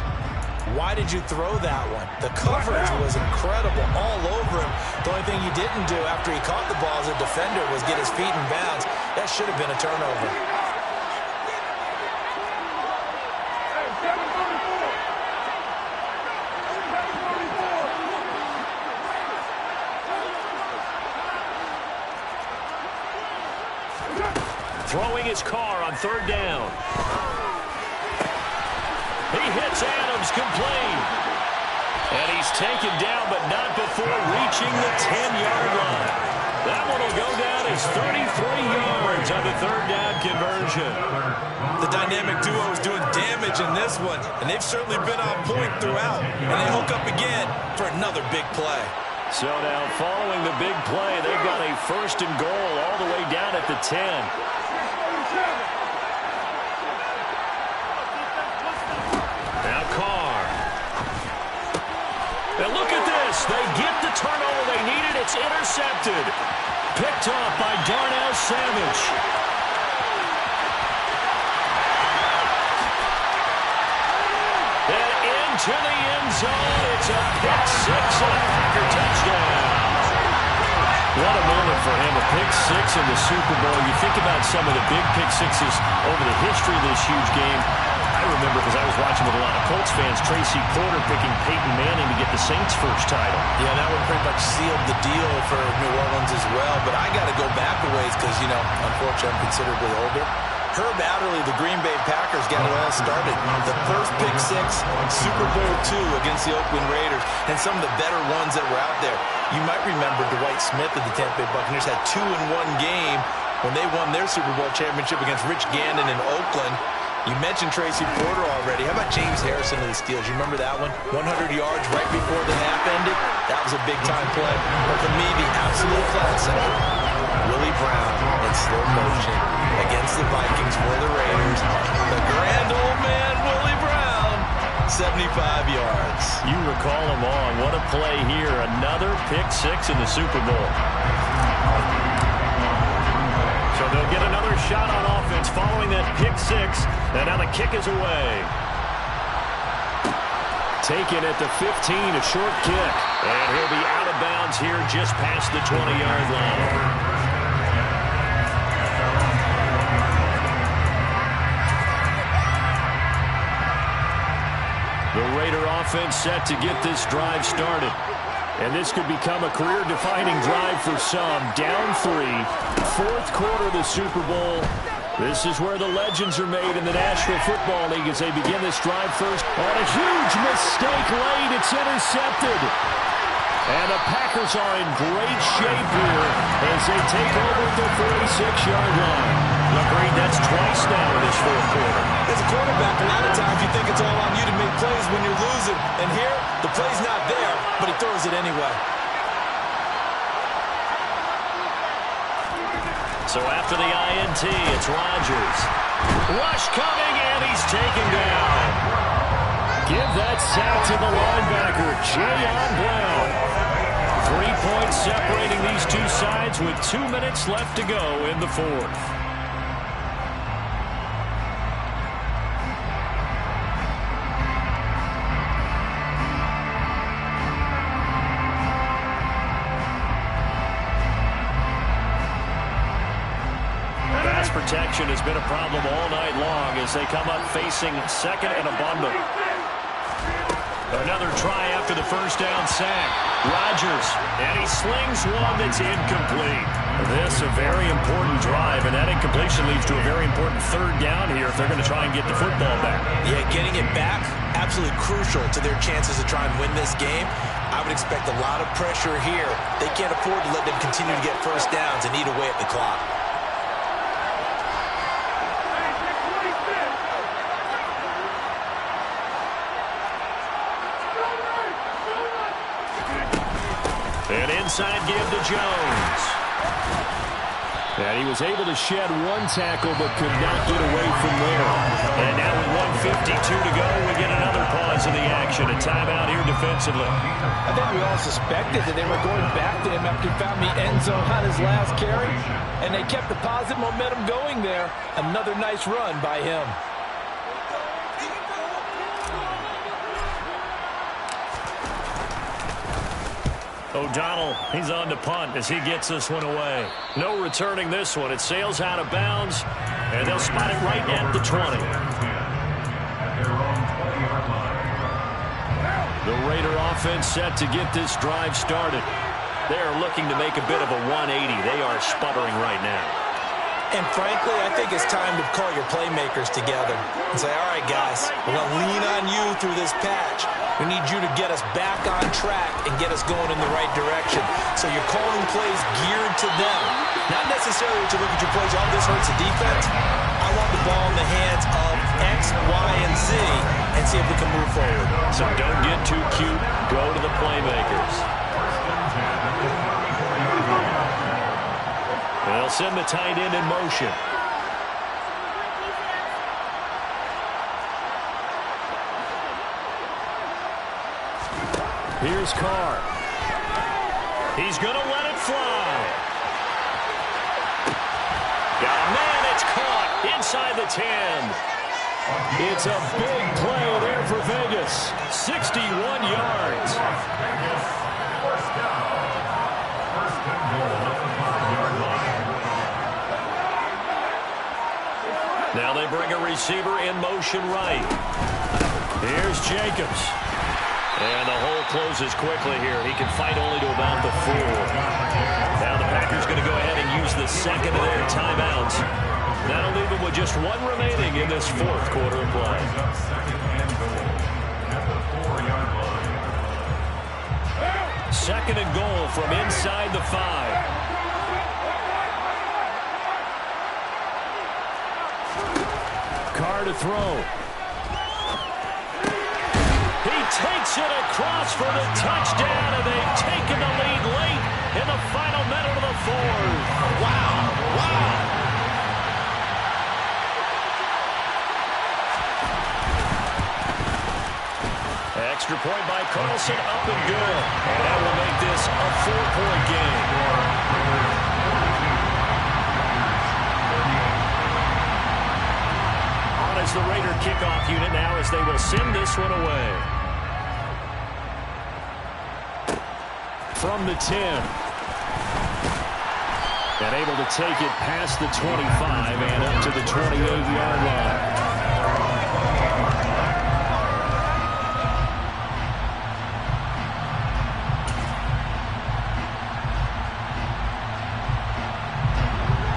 why did you throw that one? The coverage was incredible all over him. The only thing he didn't do after he caught the ball as a defender was get his feet in bounds. That should have been a turnover. Throwing his Carr on 3rd down. He hits Adams complete. And he's taken down, but not before reaching the 10-yard line. That one will go down as 33 yards on the 3rd down conversion. The dynamic duo is doing damage in this one, and they've certainly been on point throughout. And they hook up again for another big play. So now, following the big play, they've got a 1st and goal all the way down at the 10. Now Carr. And look at this. They get the turnover they needed. It's intercepted. Picked off by Darnell Savage. And into the end zone. It's a pick 6 and a Packer touchdown. What a moment for him, a pick 6 in the Super Bowl. You think about some of the big pick 6s over the history of this huge game. I remember, because I was watching with a lot of Colts fans, Tracy Porter picking Peyton Manning to get the Saints' first title. Yeah, that one pretty much sealed the deal for New Orleans as well. But I got to go back a ways because, you know, unfortunately I'm considerably older. Herb Adderley, the Green Bay Packers, got it all started. The first pick 6, Super Bowl II against the Oakland Raiders, and some of the better ones that were out there. You might remember Dwight Smith of the Tampa Bay Buccaneers had 2 in one game when they won their Super Bowl championship against Rich Gannon in Oakland. You mentioned Tracy Porter already. How about James Harrison of the Steelers? You remember that one? 100 yards right before the half ended? That was a big-time play. But for me, the absolute classic, Willie Brown in slow motion against the Vikings for the Raiders. The grand old man, Willie Brown, 75 yards. You recall them all. What a play here. Another pick six in the Super Bowl. So they'll get another shot on offense following that pick six. And now the kick is away. Taken at the 15, a short kick. And he'll be out of bounds here just past the 20-yard line. The Raider offense set to get this drive started. And this could become a career-defining drive for some. Down 3, fourth quarter of the Super Bowl. This is where the legends are made in the National Football League as they begin this drive first. On a huge mistake late, it's intercepted. And the Packers are in great shape here as they take over at the 46-yard line. Agreed, that's twice now in this fourth quarter. As a quarterback, a lot of times you think it's all on you to make plays when you're losing. And here, the play's not there, but he throws it anyway. So after the INT, it's Rodgers. Rush coming, and he's taken down. Give that sack to the linebacker, Jayon Brown. 3 points separating these two sides with 2 minutes left to go in the fourth. Protection has been a problem all night long as they come up facing second and a bundle. Another try after the first down sack. Rodgers, and he slings one that's incomplete. This a very important drive, and that incompletion leads to a very important third down here if they're going to try and get the football back. Yeah, getting it back, absolutely crucial to their chances to try and win this game. I would expect a lot of pressure here. They can't afford to let them continue to get first downs and eat away at the clock. An inside give to Jones. And he was able to shed one tackle but could not get away from there. And now with 1:52 to go, we get another pause in the action. A timeout here defensively. I think we all suspected that they were going back to him after he found the end zone on his last carry. And they kept the positive momentum going there. Another nice run by him. O'Donnell, he's on to punt as he gets this one away. No returning this one. It sails out of bounds, and they'll spot it right at the 20. The Raider offense set to get this drive started. They're looking to make a bit of a 180. They are sputtering right now. And frankly, I think it's time to call your playmakers together and say, all right, guys, we're going to lean on you through this patch. We need you to get us back on track and get us going in the right direction. So you're calling plays geared to them. Not necessarily to look at your plays, oh, this hurts the defense. I want the ball in the hands of X, Y, and Z and see if we can move forward. So don't get too cute. Go to the playmakers. They'll send the tight end in motion. Here's Carr. He's going to let it fly. Got a man, it's caught inside the 10. It's a big play there for Vegas. 61 yards. Now they bring a receiver in motion right. Here's Jacobs. And the hole closes quickly here. He can fight only to about the 4. Now the Packers going to go ahead and use the second of their timeouts. That'll leave them with just one remaining in this fourth quarter of play. Second and goal from inside the 5. Carr to throw. He takes it across for the touchdown, and they've taken the lead late in the final minute of the fourth. Wow, wow. Extra point by Carlson, up and good. And that will make this a 4-point game. On as the Raider kickoff unit now as they will send this one away. From the 10. And able to take it past the 25 and up to the 28-yard line.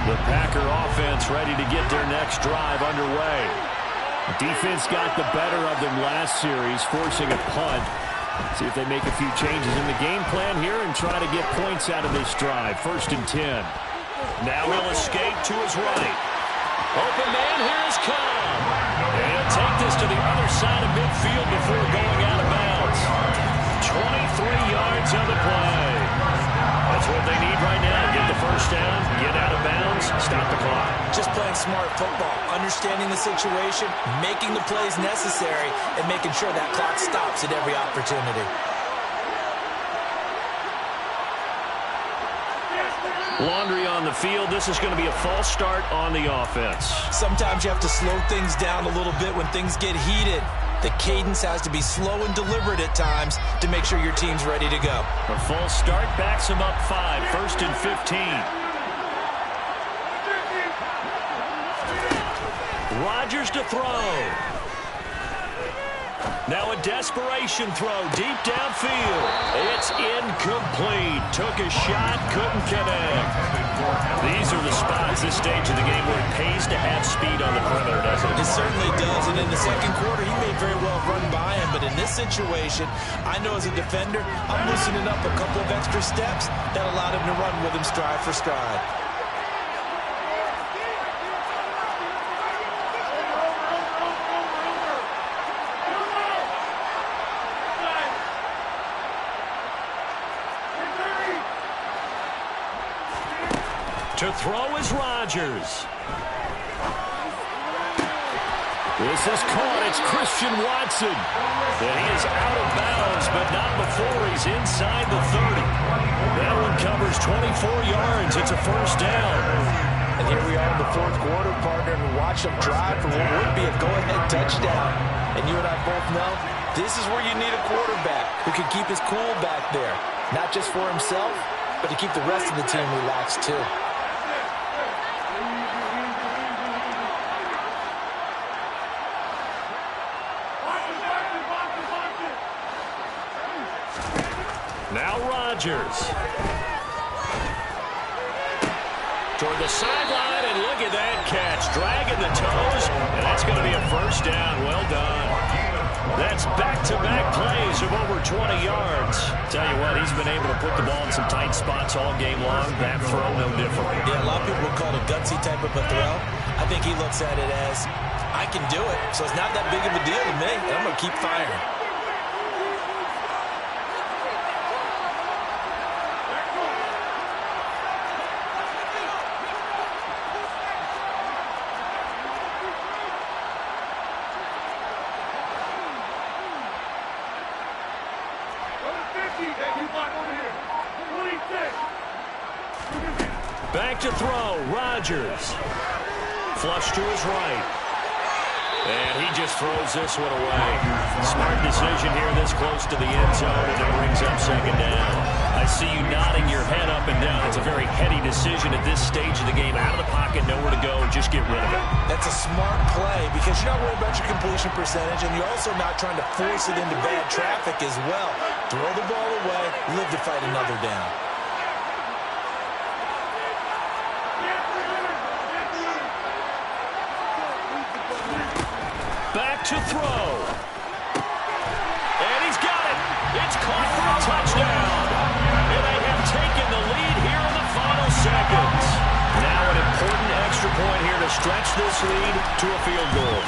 The Packer offense ready to get their next drive underway. Defense got the better of them last series, forcing a punt. See if they make a few changes in the game plan here and try to get points out of this drive. 1st and 10. Now he'll escape to his right. Open man, here is Cobb. And he'll take this to the other side of midfield before going out of bounds. 23 yards on the play. That's what they need right now. Get the first down, get out of bounds, stop the clock. Just playing smart football, understanding the situation, making the plays necessary, and making sure that clock stops at every opportunity. Laundry on the field. This is going to be a false start on the offense. Sometimes you have to slow things down a little bit when things get heated. The cadence has to be slow and deliberate at times to make sure your team's ready to go. A false start backs him up 5. 1st and 15. Rodgers to throw. Now a desperation throw deep downfield. It's incomplete. Took a shot, couldn't connect. These are the spots this stage of the game where it pays to have speed on the perimeter, doesn't it? It certainly does. And in the second quarter, he may very well run by him. But in this situation, I know as a defender, I'm loosening up a couple of extra steps that allowed him to run with him stride for stride. To throw is Rodgers. This is caught. It's Christian Watson. And he is out of bounds, but not before he's inside the 30. That one covers 24 yards. It's a first down. And here we are in the fourth quarter, partner, and watch them drive for what would be a go-ahead touchdown. And you and I both know this is where you need a quarterback who can keep his cool back there. Not just for himself, but to keep the rest of the team relaxed too. Now Rodgers. Toward the sideline, and look at that catch. Dragging the toes, and that's going to be a first down. Well done. That's back-to-back plays of over 20 yards. Tell you what, he's been able to put the ball in some tight spots all game long. That throw, no different. Yeah, a lot of people would call it a gutsy type of a throw. I think he looks at it as, I can do it, so it's not that big of a deal to me, and I'm going to keep firing. Back to throw, Rodgers. Flush to his right. And he just throws this one away. Smart decision here this close to the end zone, and it brings up second down. I see you nodding your head up and down. It's a very heady decision at this stage of the game. Out of the pocket, nowhere to go, just get rid of it. That's a smart play because you're not worried about your completion percentage, and you're also not trying to force it into bad traffic as well. Throw the ball away, live to fight another down. Back to throw. And he's got it. It's caught for a touchdown. And they have taken the lead here in the final seconds. Now an important extra point here to stretch this lead to a field goal.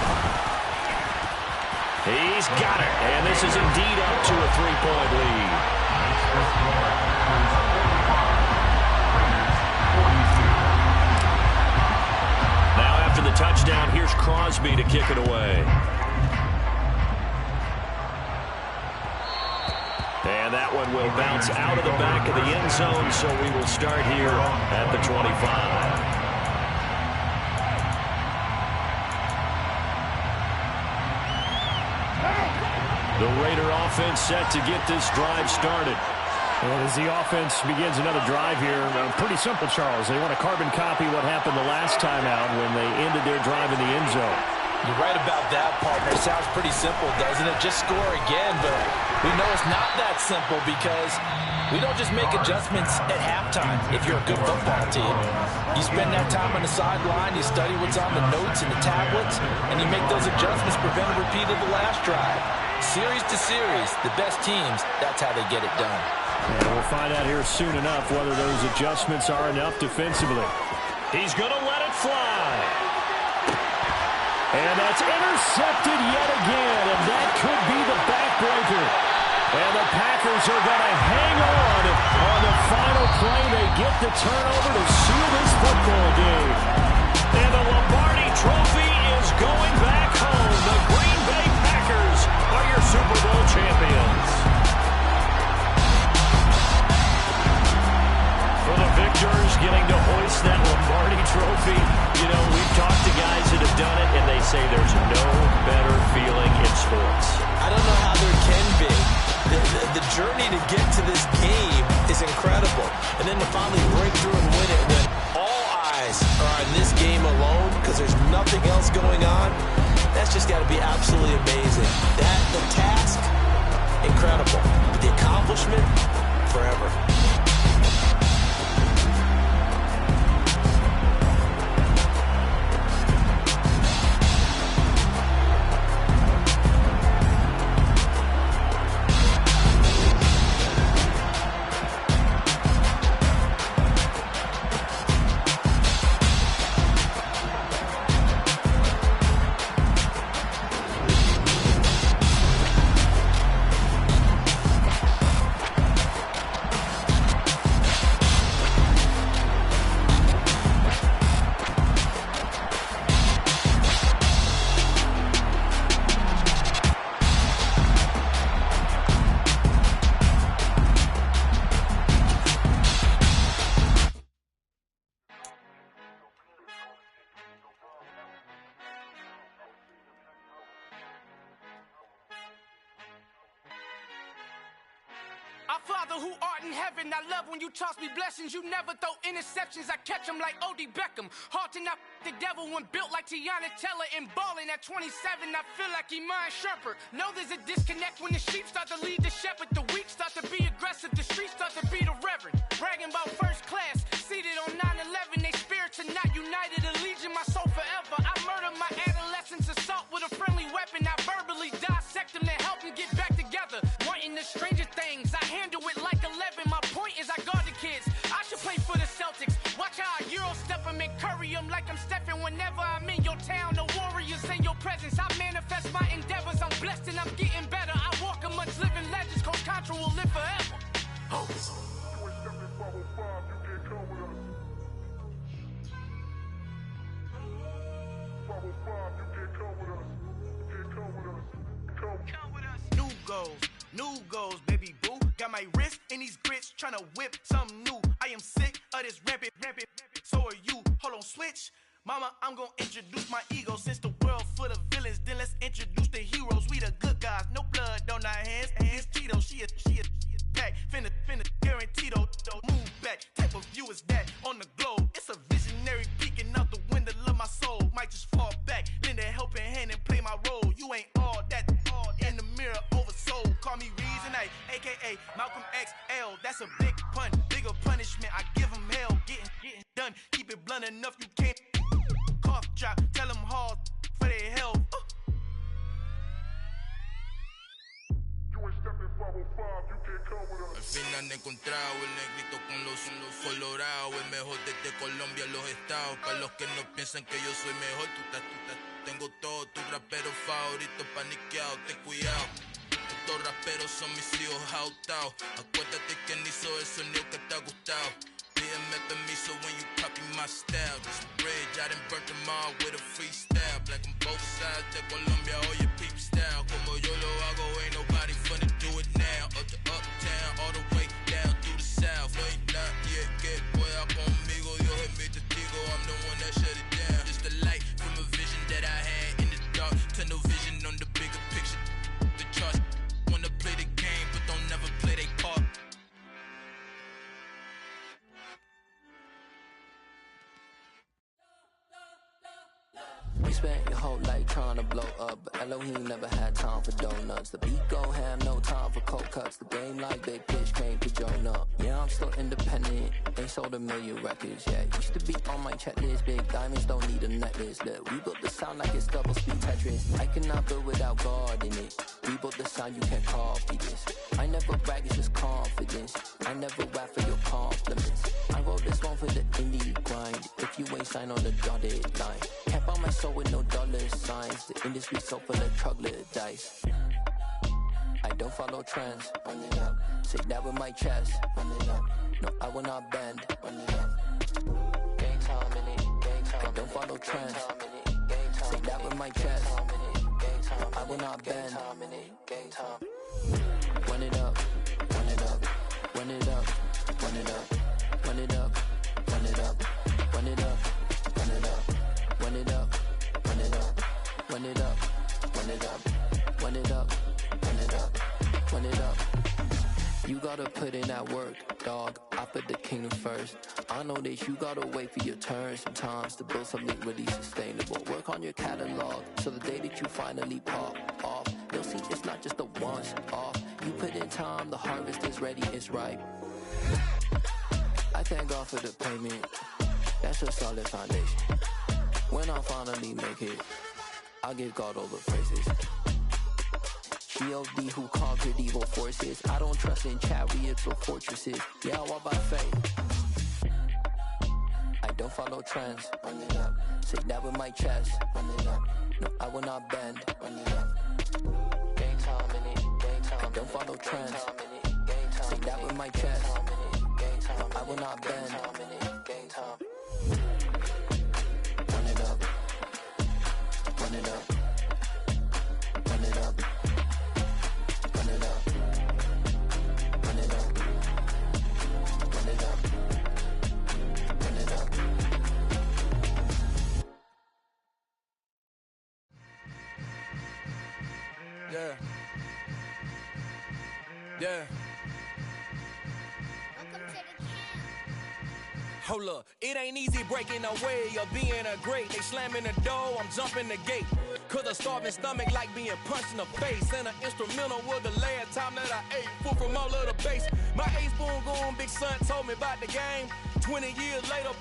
He's got it. And this is indeed up to a 3-point lead. After the touchdown, here's Crosby to kick it away. And that one will bounce out of the back of the end zone, so we will start here at the 25. The Raider offense set to get this drive started. And as the offense begins another drive here, pretty simple, Charles. They want to carbon copy what happened the last time out when they ended their drive in the end zone. You're right about that, partner. Sounds pretty simple, doesn't it? Just score again, but we know it's not that simple because we don't just make adjustments at halftime. If you're a good football team, you spend that time on the sideline, you study what's on the notes and the tablets, and you make those adjustments, prevent a repeat of the last drive. Series to series, the best teams, that's how they get it done. And we'll find out here soon enough whether those adjustments are enough defensively. He's going to let it fly. And that's intercepted yet again, and that could be the backbreaker. And the Packers are going to hang on the final play. They get the turnover to seal this football game. And the Lombardi Trophy is going back home. The Green Bay Packers are your Super Bowl champions. For the victors getting to hoist that Lombardi Trophy, you know, we've talked to guys that have done it, and they say there's no better feeling in sports. I don't know how there can be. The journey to get to this game is incredible. And then to finally break through and win it when all eyes are on this game alone because there's nothing else going on, that's just got to be absolutely amazing. The task, incredible. The accomplishment, forever. Our Father who art in heaven, I love when you toss me blessings. You never throw interceptions, I catch them like O.D. Beckham. Hard to knock the devil when built like Tiana Teller and balling at 27. I feel like Iman Shumpert. Know there's a disconnect when the sheep start to lead the shepherd. The weak start to be aggressive, the streets start to be the reverend. Bragging about first class, seated on 9/11. They spirits are not united, a legion, my soul forever. I murder my adolescence, assault with a friendly weapon. I verbally dissect them to help them get back together. Wanting the stranger things, I handle it like 11. My point is I guard the kids. I should play for the Celtics. Watch how I Euro step them and curry them like I'm Stephen. Whenever I'm in your town, the Warriors in your presence. I manifest my endeavors. I'm blessed and I'm getting better. I walk amongst living legends. Coach Contra will live forever. Oh. New goals, baby boo. Got my wrist in these grits, tryna whip something new. I am sick of this rampant. So are you. Hold on, switch. Mama, I'm gonna introduce my ego. Since the world full of villains, then let's introduce the heroes. We the good guys, no blood on our hands. Hands Tito, she a pack. Finna guaranteed though. Move back, type of view is that on the globe. It's a visionary peeking out the window of my soul. Might just fall back, lend a helping hand and play my role. You ain't all that in the mirror oversold. Call me Reason A, aka Malcolm XL. That's a big pun, bigger punishment. I give him hell, getting done. Keep it blunt enough, you can't cough drop. Tell them hard for their health. Al fin han encontrado el negrito con los colorados, el mejor desde Colombia a los estados. Para los que no piensan que yo soy mejor, tengo todo, tus raperos favoritos paniqueados, ten cuidado. Estos raperos son mis hijos adoptados. Acuérdate quién hizo el sonido que te ha gustado. Pídeme permiso when you copy my style. This bridge, I done burnt them all with a freestyle. Black on both sides de Colombia, oye peep style. Como yo lo hago, ain't nobody finna do it now. Up to up. whole life trying to blow up, but Elohim never had time for donuts. The beat go ham, no time for cold cuts. The game like big fish came to Jonah. Yeah, I'm still independent, ain't sold a million records yet. Used to be on my checklist, big diamonds don't need a necklace. Look, we built the sound like it's double speed Tetris. I cannot build without God in it. We built the sound, you can't copy this. I never brag, it's just confidence. I never rap for your compliments. I wrote this one for the indie grind. If you ain't signed on the dotted line, can't buy my soul with no dollar signs. The industry so full of troglodytes. I don't follow trends. Run it up. Say that with my chest. Run it up. No, I will not bend. Run it up. Gang time in it. Gang time. I don't follow trends. Say that with my chest. No, I will not bend. Gang time. Run it up. Run it up. Run it up. Run it up. Run it up. Run it up. Run it up. Run it up. Run it up. Run it up. Run it up. Run it up. Run it up. Run it up. Run it up. You gotta put in that work, dog. I put the kingdom first. I know that you gotta wait for your turn sometimes to build something really sustainable. Work on your catalog, so the day that you finally pop off, you'll see it's not just a once off. You put in time, the harvest is ready, it's ripe. I thank God for the payment. That's a solid foundation. When I finally make it, I'll give God all the praises. G.O.D. who conquered evil forces. I don't trust in chariots or fortresses. Yeah, I walk by faith. I don't follow trends. Run it up. Say that with my chest. Run it up. No, I will not bend. Run it up. Gang time in it. Gang time. I don't follow trends. Say that with my chest. No, I will not bend. Gang time. Run it up. Run it up. Run it up. Run it up. Run it up. Run it up. Run it up. Yeah. Yeah. Hold up, it ain't easy breaking away or being a great. They slamming the door, I'm jumping the gate. Cause a starving stomach like being punched in the face. And an instrumental was the last time that I ate. Food from all of the bass. My ace spoon going, big son told me about the game. 20 years later,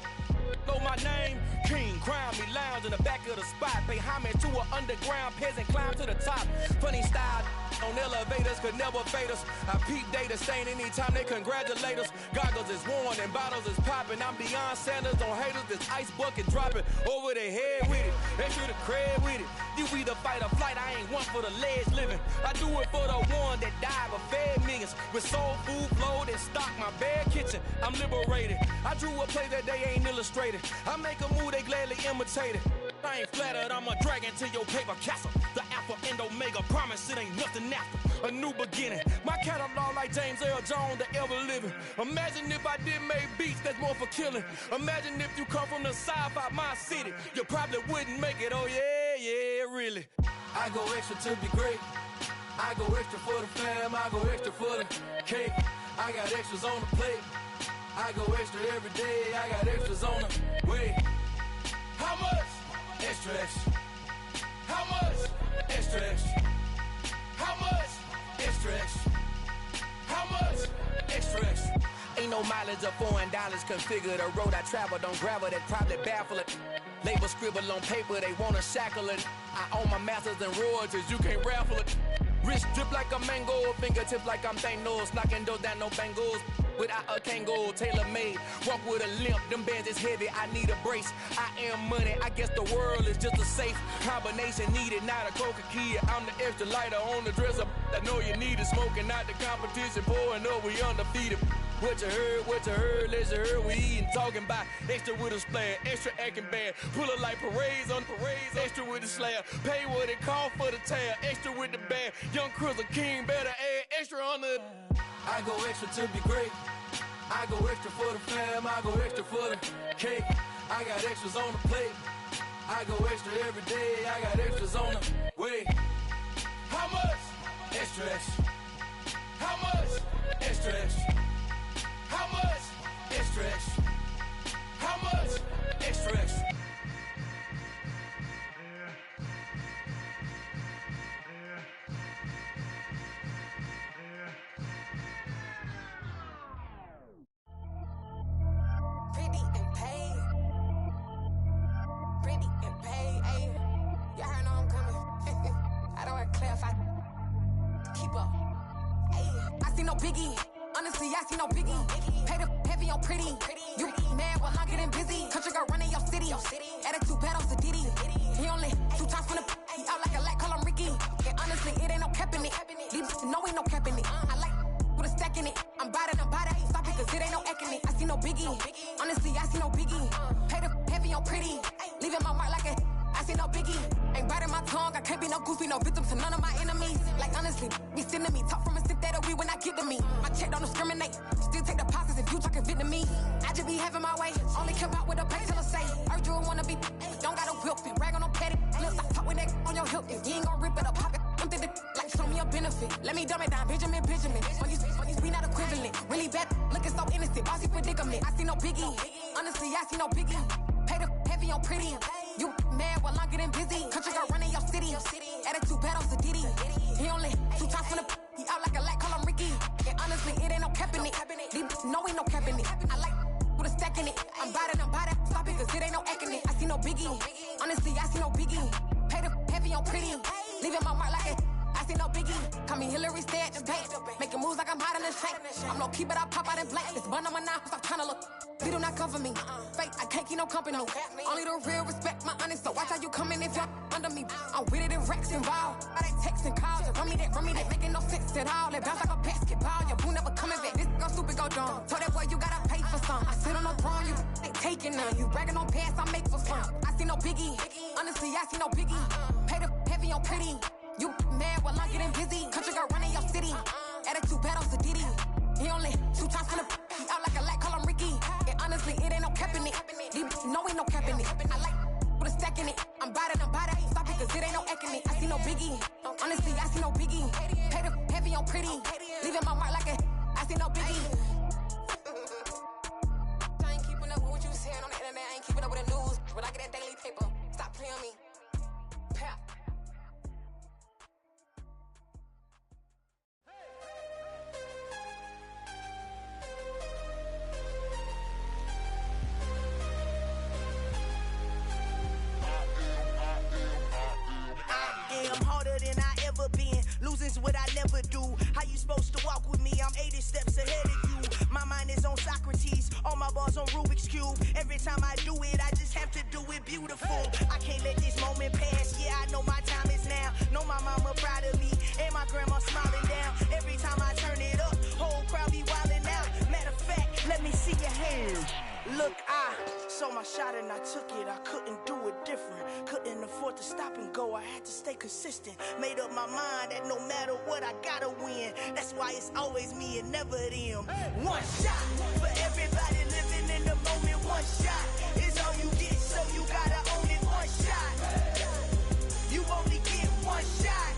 know my name. King, crown me, lounge in the back of the spot. Pay homage to an underground peasant, climb to the top. Funny style on elevators could never fade us. I peep data stain anytime they congratulate us. Goggles is worn and bottles is popping. I'm Deion Sanders on haters, this ice bucket dropping over their head with it. They should have cred with it. You either fight or flight, I ain't one for the ledge living. I do it for the one that died but fed millions. With soul food flowed and stocked my bare kitchen. I'm liberated. I drew a play that they ain't illustrated. I make a move, they gladly imitate it. I ain't flattered, I'm a dragon to your paper castle. The Alpha and Omega, promise it ain't nothing after. A new beginning. My catalog like James Earl Jones, the ever living. Imagine if I did make beats that's more for killing. Imagine if you come from the sci-fi my city. You probably wouldn't make it, oh yeah, yeah, really. I go extra to be great. I go extra for the fam, I go extra for the cake. I got extras on the plate. I go extra every day, I got extras on the way. How much? Extra, extra. How much? Extra, extra. How much? Extra, extra. How much? Extra, extra. Ain't no mileage of $4 configure the road I travel. Don't gravel, that probably baffle it. Label scribble on paper, they wanna shackle it. I own my masters and royalties, you can't raffle it. Wrist drip like a mango, fingertips like I'm Thanos. Knocking those down, no bangles. Without a Kangol, tailor-made. Walk with a limp, them bands is heavy, I need a brace. I am money, I guess the world is just a safe combination needed, not a coca-key. I'm the extra lighter on the dresser. I know you need it, smoking out the competition, pouring up, we undefeated. What you heard, let's hear we eatin', talking about extra with a splash, extra acting bad. Pull it like parades on parades, extra with the slab. Pay what it cost for the tab, extra with the bag. Young Crizzle King, better add extra on the. I go extra to be great. I go extra for the fam, I go extra for the cake. I got extras on the plate. I go extra every day, I got extras on the way. How much? Extra, extra. How much? Extra, extra. How much? Extra, extra. How much? Extra, extra. no biggie. Honestly, I see no biggie. Pay the heavy on pretty. You mad while I'm getting busy. Country girl running your city. Attitude bad on Sadiddy. He only 2 times from the he out like a lack, call him Ricky. And honestly, it ain't no cap in it. These know ain't no cap in it. I like with a stack in it. I'm about it. Stop it, cause it ain't no eck in it. I see no biggie. Honestly, I see no biggie. Pay the heavy on pretty. Leaving my mark like a I see no biggie. Ain't biting my tongue. I can't be no goofy, no victim to none of my enemies. Like honestly, be sending me talk from a sip that we when I get to me. My check don't discriminate. Still take deposits if you talking Vietnamese. I just be having my way. Only care about what the pay teller say. Urge you wanna be. Don't gotta whip it. Rag on no petty. Let's stop talk with that on your hip. If you ain't gon' rip it up, pop it. I'm thinking like show me a benefit. Let me dumb it down. Benjamin. When you we not equivalent. Really bad. Looking so innocent. Bossy predicament. I see no biggie. Honestly, I see no biggie. Pay the heavy on pretty. You mad while I'm getting busy. Country girl running your city. Attitude bad on Sadiddy. He only 2 times from the he out like a lack, call him Ricky. And honestly, it ain't no cap in it. No, ain't no cap in it. I like with a stack in it. I'm about it. Stop it, cause it ain't no eck in it. I see no biggie. Honestly, I see no biggie. Pay the heavy on pretty. Leaving my mark like it. I see no biggie. Call me Hillary, stay at the bank. Making moves like I'm hot in the shank. I'm low key, but I pop out in blank. This bun on my knife, stop trying to look. They do not cover me. Fake, I can't keep no company. Only the real respect my honest. So watch how you come in if you're under me. I'm with it in Rex involved. I they text and calls. Run me that. Making no sense at all. They bounce like a basketball. Your boo never coming back. This go stupid, go dumb. Told that boy you gotta pay for some. I sit on no throne, you ain't taking none. You bragging on pants, I make for fun. I see no biggie. Honestly, I see no biggie. Pay the heavy on pretty. You mad while I'm getting busy. Country girl running your city. Attitude bad on Sadiddy. He only 2 times from the he out like a lack, call him Ricky. And honestly, it ain't no cap in it. No, ain't no cap in it. I like with a stack in it. I'm about it. Stop it, cause it ain't no eck in it. I see no biggie. Honestly, I see no biggie. Pay the heavy on pretty. Leaving my mark like a I see no biggie. I ain't keeping up with what you saying on the internet. I ain't keeping up with the news. When I get that daily paper, stop playing me. Pap. I'm harder than I ever been. Losing's what I never do. How you supposed to walk with me? I'm 80 steps ahead of you. My mind is on Socrates. All my bars on Rubik's Cube. Every time I do it, I just have to do it beautiful. I can't let this moment pass. Yeah, I know my time is now. Know my mama proud of me. And my grandma smiling down. Every time I turn it up, whole crowd be wildin' out. Matter of fact, let me see your hands. Look, I saw my shot and I took it. I couldn't do it different. Couldn't afford to stop and go. I had to stay consistent. Made up my mind that no matter what, I gotta win. That's why it's always me and never them. One shot for everybody living in the moment. One shot is all you get, so you gotta own it. One shot. You only get one shot.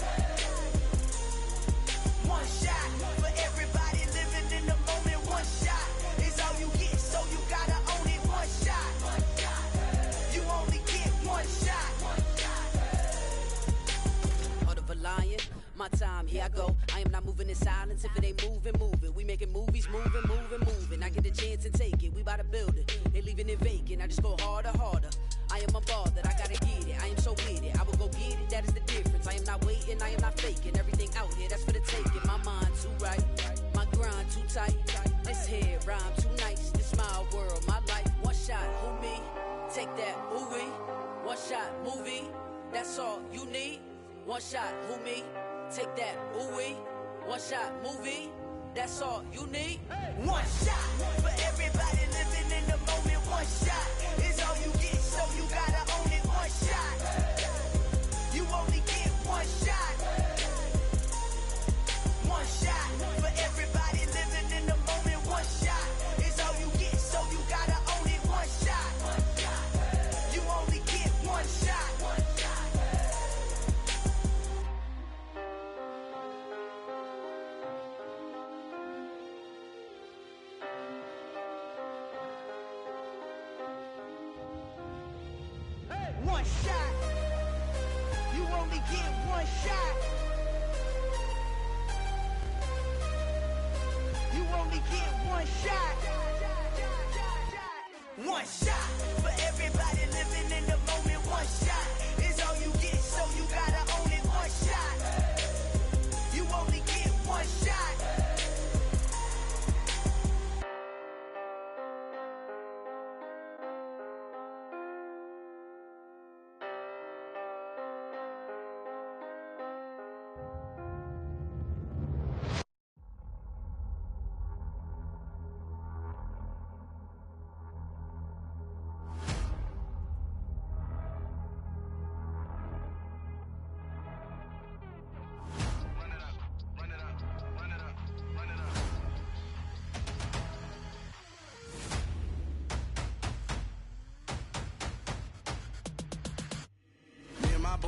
One shot for everybody living in the moment. One shot is all you get, so you gotta own it. One shot. You only get one shot. Heart of a lion, my time, here I go. I am not moving in silence. If it ain't moving, move it. We making movies, moving. I get a chance and take it. We bout to build it. They leaving it vacant. I just go harder. I am a ball that I gotta get it. I am so with it. I will go get it. That is the difference. I am not waiting. I am not faking. Everything out here, that's for the taking. My mind too right. My grind too tight. This head rhyme too nice. This my world, my life. One shot, who me? Take that, who we? One shot, movie. That's all you need. One shot, who me? Take that, ooh wee. One shot, movie. That's all you need. One shot for everybody living in the moment. One shot is all you get, so you gotta own it. One shot. You only get one shot. One shot for everybody living in the moment. One shot is all you get, so you gotta own it. One shot. You only get one shot. One shot. You only get one shot. You only get one shot. One shot for everybody living in the moment. One shot is all you get, so you gotta own it. One shot. You only get one shot.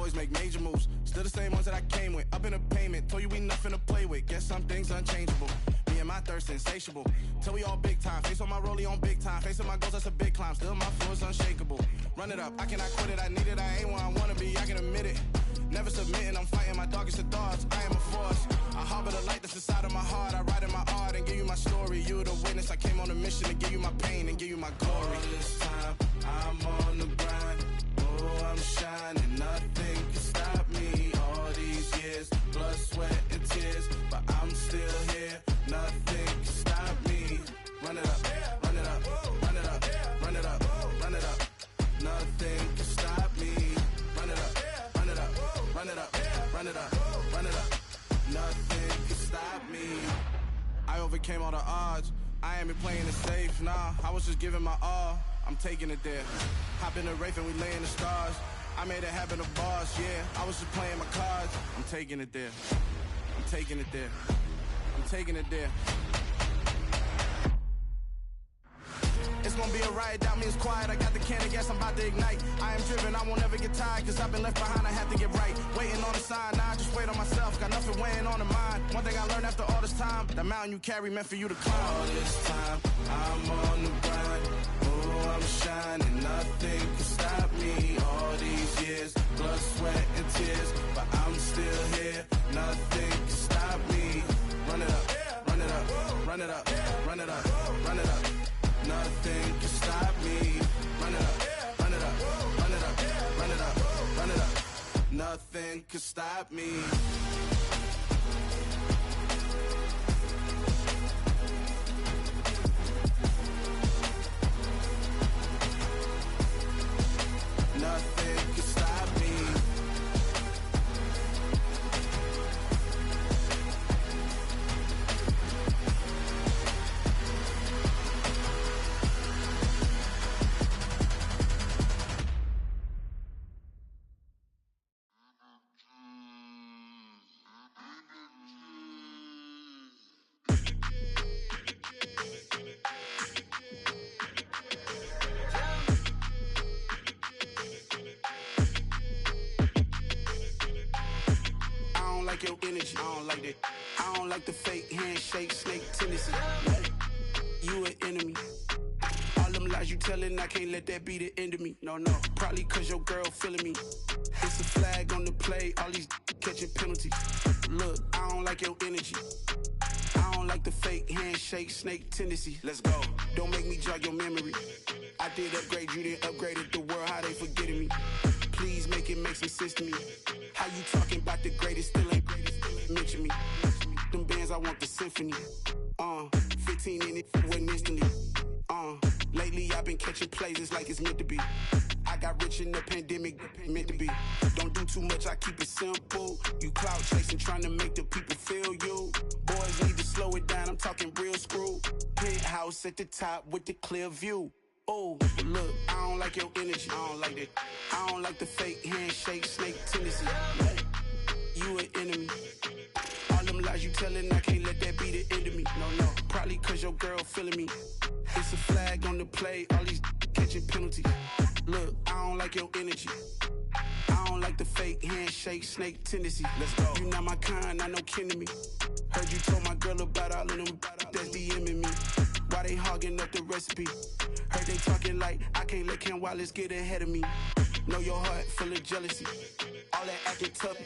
always make major moves. Still the same ones that I came with. Up in a payment, told you we nothing to play with. Guess some things unchangeable. Me and my thirst insatiable. Till we all big time. Face on my rollie on big time. Facing my goals, that's a big climb. Still my flow is unshakable. Run it up, I cannot quit it. I need it, I ain't where I wanna be, I can admit it. Never submitting, I'm fighting my darkest of thoughts. I am a force. I harbor the light that's inside of my heart. I write in my art and give you my story. You the witness. I came on a mission to give you my pain and give you my glory. All this time, I'm on the grind. Oh, I'm shining. Nothing can stop me. All these years, blood, sweat, and tears. But I'm still here. Nothing can stop me. Run it up, run it up, run it up, run it up, run it up. Nothing can stop me. Run it up, run it up, run it up, run it up, run it up. Nothing can stop me. I overcame all the odds. I ain't been playing it safe, nah. I was just giving my all. I'm taking it there. Hop in the Wraith and we lay in the stars. I made it happen to boss, yeah. I was just playing my cards. I'm taking it there. I'm taking it there. I'm taking it there. It's gonna be a riot, doubt me it's quiet. I got the can of gas, I'm about to ignite. I am driven, I won't ever get tired, cause I've been left behind, I have to get right. Waiting on the sign, now I just wait on myself. Got nothing weighing on the mind. One thing I learned after all this time, that mountain you carry meant for you to climb. All this time, I'm on the grind. Oh, I'm shining, nothing can stop me. All these years, blood, sweat, and tears. But I'm still here, nothing can stop me. Run it up, run it up, run it up, run it up, run it up. Nothing can stop me. Run it up, run it up, run it up, run it up, run it up. Nothing can stop me. Nothing can stop me. Your energy, I don't like that. I don't like the fake handshake, snake tendency. You an enemy. All them lies you telling, I can't let that be the end of me. No, no, probably cause your girl feeling me. It's a flag on the play, all these catching penalties. Look, I don't like your energy. I don't like the fake handshake, snake tendency. Let's go. Don't make me jog your memory. I did upgrade, you didn't upgrade it. The world, how they forgetting me. Please make it make some sense to me. How you talking about the greatest, still ain't greatest, still ain't mention me. Them bands, I want the symphony. 15 in it, wasn't instantly. Lately I've been catching plays, it's like it's meant to be. I got rich in the pandemic, meant to be. Don't do too much, I keep it simple. You clout chasing, trying to make the people feel you. Boys need to slow it down, I'm talking real screw. Penthouse at the top with the clear view. Oh, look, I don't like your energy, I don't like that. I don't like the fake handshake, snake tendency. You an enemy. All them lies you telling, I can't let that be the end of me. No, no, probably cause your girl feeling me. It's a flag on the play, all these catching penalties. Look, I don't like your energy. I don't like the fake handshake, snake tendency. Let's go. You not my kind, I know kin to me. Heard you told my girl about all of them, that's DMing me. Why they hogging up the recipe? Heard they talking like I can't let Ken Wallace get ahead of me. Know your heart full of jealousy. All that acting tough,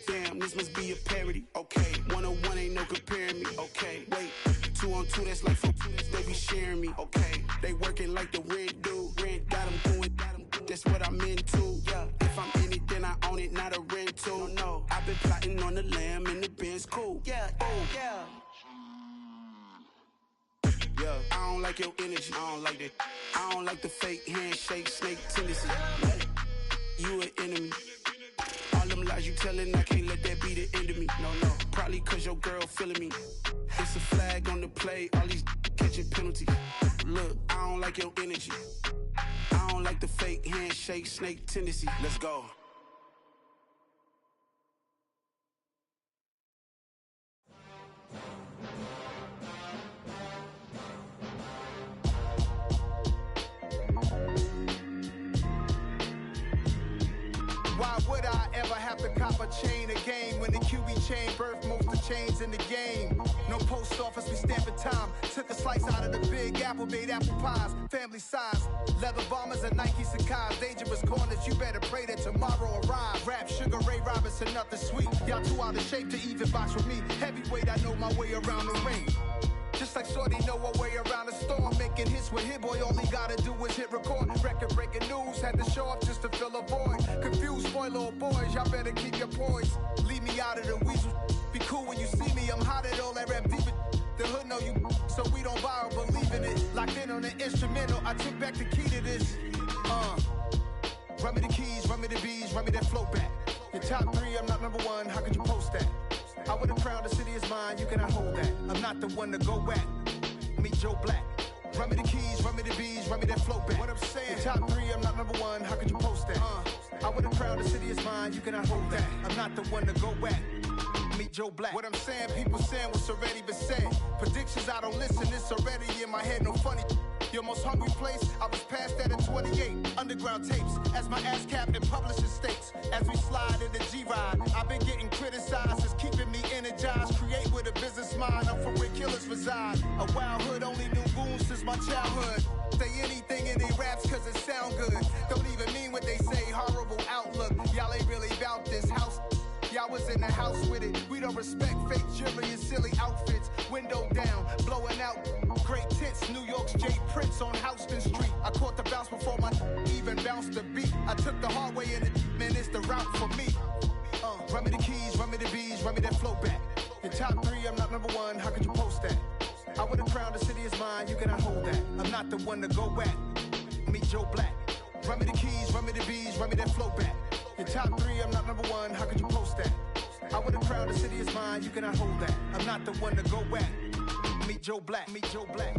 damn, this must be a parody. Okay, 1-on-1 ain't no comparing me. Okay, wait, 2-on-2, that's like 4-2, they be sharing me. Okay, they working like the rent dude. Rent got them doing, that's what I'm into. Yeah, if I'm in it, then I own it, not a rental. No, I've been plotting on the lamb and the Benz cool. Yeah, oh, yeah. Yeah, I don't like your energy, I don't like that. I don't like the fake handshake, snake tendency. You an enemy. All them lies you telling, I can't let that be the end of me. No, no, probably cause your girl feeling me. It's a flag on the play, all these catching penalties. Look, I don't like your energy. I don't like the fake handshake, snake tendency. Let's go. Why would I ever a chain of game. When the QB chain birth most of chains in the game. No post office, we stamping time. Took a slice out of the big apple, made apple pies. Family size, leather bombers and Nike Sacai's. Dangerous corners, you better pray that tomorrow arrive. Rap, Sugar Ray Robinson, nothing sweet. Y'all too out of shape to even box with me. Heavyweight, I know my way around the ring. Just like Shorty know her way around the storm. Making hits with Hit Boy, all he gotta do is hit record. Record breaking news, had to show up just to fill a void. Confused, spoiled little boys, y'all better keep your poise. Leave me out of the weasel. Be cool when you see me, I'm hot at all that rap deep. The hood know you, so we don't borrow, believe in it. Locked in on the instrumental, I took back the key to this. Run me the keys, run me the bees, run me that flow back. Your top 3, I'm not number 1, how could you post that? I would have crowned the city is mine, you cannot hold that. I'm not the one to go back. Meet Joe Black. Run me the keys, run me the bees, run me that flow back. What I'm saying, your top 3, I'm not number 1, how could you post that? I would have crowned the city is mine, you cannot hold that. I'm not the one to go back. Meet Joe Black. What I'm saying, people saying what's already been said. Predictions, I don't listen, it's already in my head, no funny. Your most hungry place, I was past that at 28. Underground tapes, as my ass capped in publishing states. As we slide in the G-Ride, I've been getting criticized, it's keeping me energized. Create with a business mind, I'm from where killers reside. A wild hood, only knew goons since my childhood. Say anything in they raps cause it sound good. Don't even mean what they say, horrible outlook. Y'all ain't really about this house. Y'all was in the house with it. We don't respect fake jewelry and silly outfits. Window down, blowing out great tits. New York's Jay Prince on Houston Street. I caught the bounce before my even bounced the beat. I took the hard way in it, man, it's the route for me. Run me the keys, run me the bees, run me that flow back. Your top 3, I'm not number 1, how could you post that? I would have crowned the city is mine, you cannot hold that. I'm not the one to go back. Meet Joe Black. Run me the keys, run me the bees, run me that flow back. Your top 3, I'm not number 1, how could you post that? I would have crowned the city is mine, you cannot hold that. I'm not the one to go back. Meet Joe Black, meet Joe Black.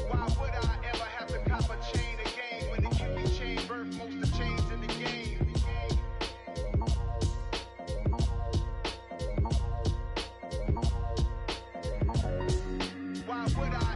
Why would I ever have to cop a chain again when the QB chain birth most of chains in the game? Why would I?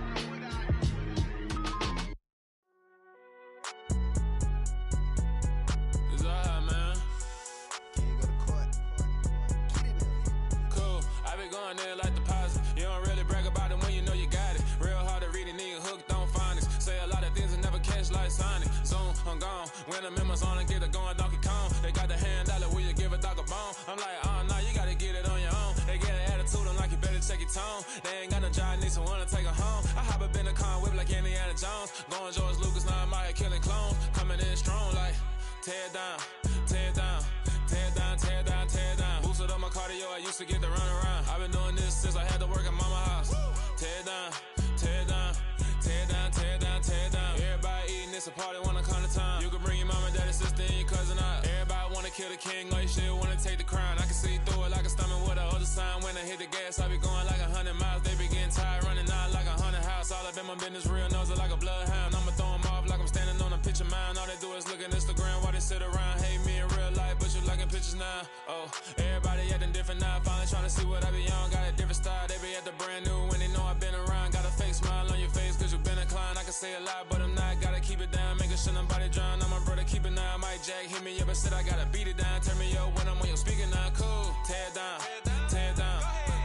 There like deposit. You don't really brag about it when you know you got it. Real hard to read a nigga hooked, don't find it. Say a lot of things and never catch like Sonic. Zoom, I'm gone. When I'm in my zone and get it going Donkey Kong. They got the hand dollar, will you give a dog a bone? I'm like, nah, you gotta get it on your own. They get an attitude, I'm like, you better check your tone. They ain't got no job, need someone to take her home. I hop up in the car, whip like Indiana Jones. Going George Lucas, now I'm out here killing clones. Coming in strong like, tear down, tear down. Tear down, tear down, tear down. Boosted up my cardio, I used to get to run around. I've been doing this since I had to work at mama house. Tear down, tear down, tear down, tear down, tear down. Everybody eating, it's a party, wanna come to time. You can bring your mama, daddy, sister, and your cousin out. Everybody wanna kill the king, or you still wanna take the crown. I can see through it like a stomach with a other sign. When I hit the gas, I be going like 100 miles. They be getting tired, running out like 100 house. All up in my business, real nose like a bloodhound. I'ma throw them off like I'm standing on a picture mound. All they do is look at Instagram while they sit around. Hate me in real life, but you liking pictures now. Oh, everybody acting different now. Finally trying to see what I be on. Got a different style, they be at the brand new when they know I've been around. Got a fake smile on your face cause you been inclined. I can say a lot, but I'm not. Gotta keep it down, making sure nobody drown. I'm my brother, keep it now. Mike Jack hit me up and said I gotta beat it down. Turn me up when I'm on your speaker now. Cool, tear down, tear down,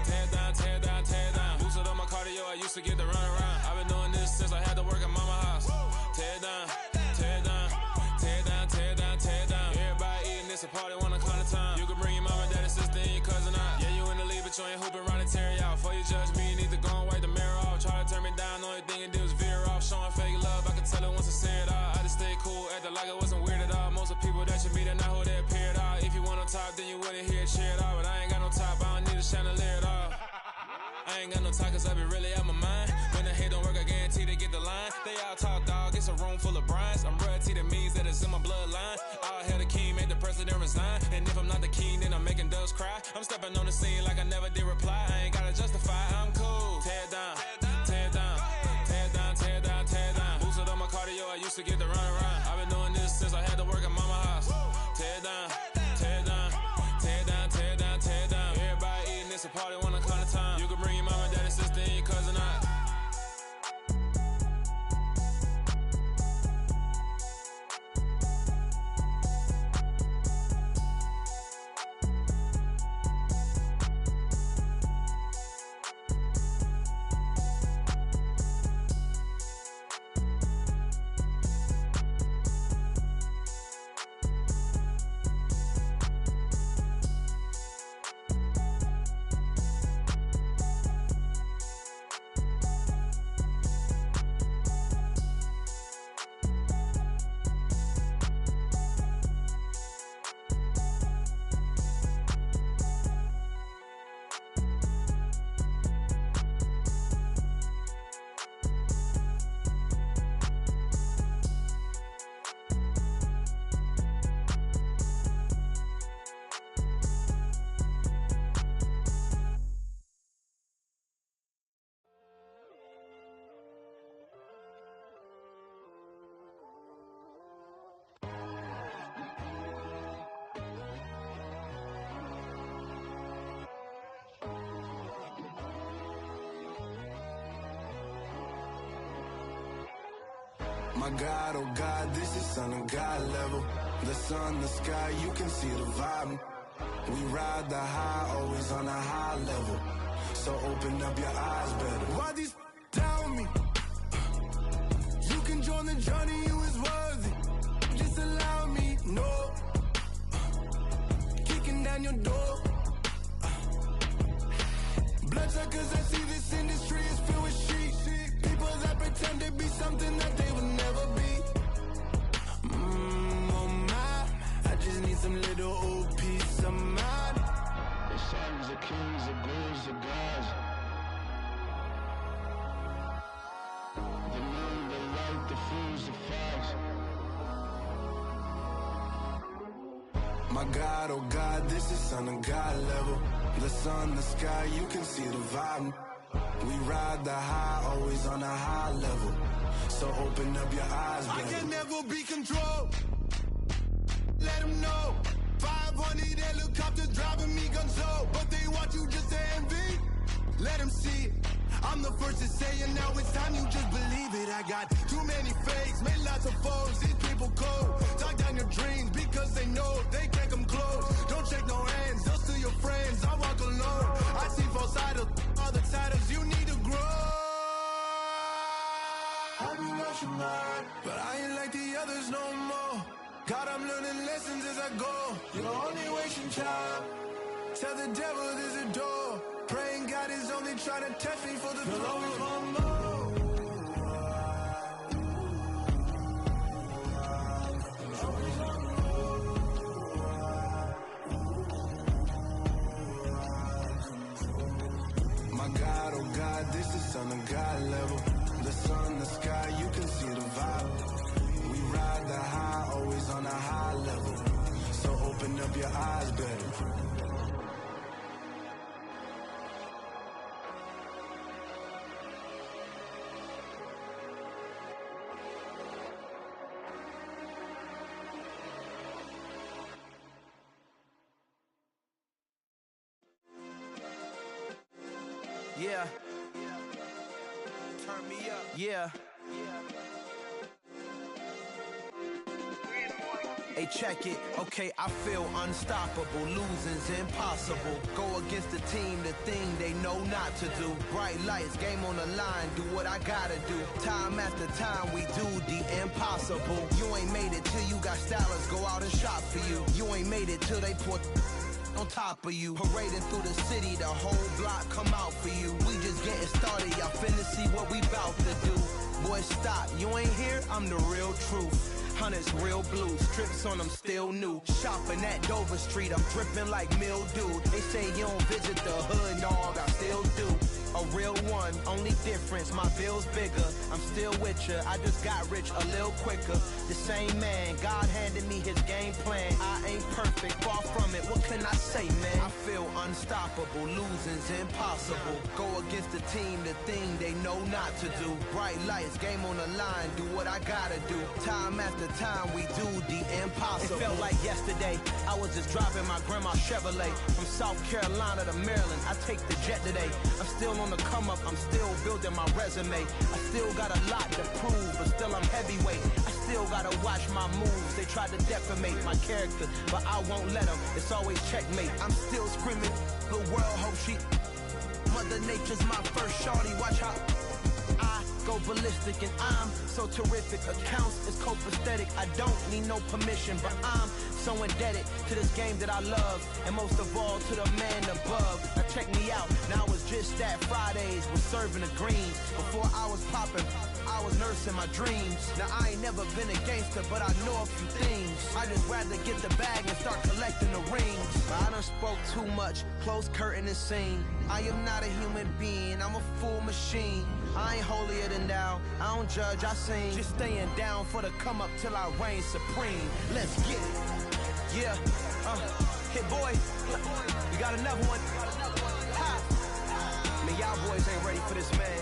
tear down, tear down, tear down. Boosted up my cardio, I used to get to run around. I've been doing this since I had to work at mama house. Tear down, tear down, tear down, tear down, tear down. Everybody eating, it's a party, wanna come to time. You can bring your mama, daddy, sister, and your cousin out. Yeah, you in the league, but you ain't hooping around and tear out. Before you judge me, you need to go and wipe the mirror off. Try to turn me down, only thing you did was veer off. Showing fake love, I can tell it once I say it all. I just stay cool, acting like it wasn't weird at all. Most of the people that you meet are not who they appear at all. If you want on top, then you wouldn't hear it cheer at all. But I ain't got no top, I don't need a chandelier at all. I ain't got no talk cause I be really out my mind. When the hate don't work, I guarantee they get the line. They all talk dog, it's a room full of brines. I'm royalty, that means that it's in my bloodline. All hail the king, make the president resign. And if I'm not the king, then I'm making doves cry. I'm stepping on the scene like I never did reply. I ain't gotta justify, I'm cool. Tear down, tear down, tear down, tear down, tear down. Boosted up my cardio, I used to get to run around. I've been doing this since I had to work at mama house. Tear down, tear down, tear down, tear down, tear down. Everybody eating, it's a party, wanna come to time. You can bring your mama, daddy, sister, and your cousin out. My God, oh God, this is Son of God level. The sun, the sky, you can see the vibe. We ride the high, always on a high level. So open up your eyes better. Why these tell me? You can join the journey, you is worthy. Just allow me, no. Kicking down your door. Bloodsuckers, I see this industry is filled with sheep. People that pretend to be something that they will never be. Oh my, I just need some little old peace of mind. The sons of kings, the glorious of gods. The moon, the light, the fools, the facts. My God, oh God, this is Son of God level. The sun, the sky, you can see the vibe. We ride the high, always on a high level. So open up your eyes, baby. I can never be controlled. Let them know. 500 helicopters driving me gonzo. But they want you just to envy. Let them see it. I'm the first to say it, now it's time you just believe it. I got too many fakes, made lots of foes. These people cold. Talk down your dreams because they know they can't come close. Don't shake no hands, those to your friends. I walk alone. I see false idols, other titles. You need to grow. I be rushing hard, but I ain't like the others no more. God, I'm learning lessons as I go. You're only wasting time. Tell the devil there's a door. Praying God is only trying to test me for the glory. My God, oh God, this is Son of God level. The sun, the sky, you can see the vibe. We ride the high, always on a high level. So open up your eyes, baby. Yeah. Turn me up. Yeah. Hey, check it. Okay, I feel unstoppable. Losing's impossible. Go against the team, the thing they know not to do. Bright lights, game on the line. Do what I gotta do. Time after time, we do the impossible. You ain't made it till you got stylists go out and shop for you. You ain't made it till they put on top of you. Parading through the city, the whole block come out for you. We just getting started, y'all finna see what we bout to do. Boy, stop, you ain't here, I'm the real truth. Hunters, real blue, strips on them still new. Shopping at Dover Street, I'm dripping like mildew. They say you don't visit the hood, dog, I still do. A real one, only difference, my bill's bigger. I'm still with ya, I just got rich a little quicker. The same man, God handed me his game plan. I ain't perfect, far from it, what can I say, man? I feel unstoppable, losing's impossible. Go against the team, the thing they know not to do. Bright lights, game on the line, do what I gotta do. Time after time, we do the impossible. It felt like yesterday, I was just driving my grandma's Chevrolet. From South Carolina to Maryland, I take the jet today. I'm still on the come up, I'm still building my resume. I still got a lot to prove, but still I'm heavyweight. I still gotta watch my moves. They try to defamate my character, but I won't let them. It's always checkmate. I'm still screaming, the world hope she. Mother Nature's my first shorty, watch how I go ballistic and I'm so terrific. Accounts is copacetic, I don't need no permission, but I'm so indebted to this game that I love, and most of all to the man above. Now check me out, now it's just that Fridays was serving the greens. Before I was popping, I was nursing my dreams. Now I ain't never been a gangster, but I know a few things. I just rather get the bag and start collecting the rings. I done spoke too much, close curtain and scene. I am not a human being, I'm a full machine. I ain't holier than thou, I don't judge, I sing. Just staying down for the come up till I reign supreme. Let's get it. Yeah, hit boy, we got another one. Ha. Man, y'all boys ain't ready for this, man.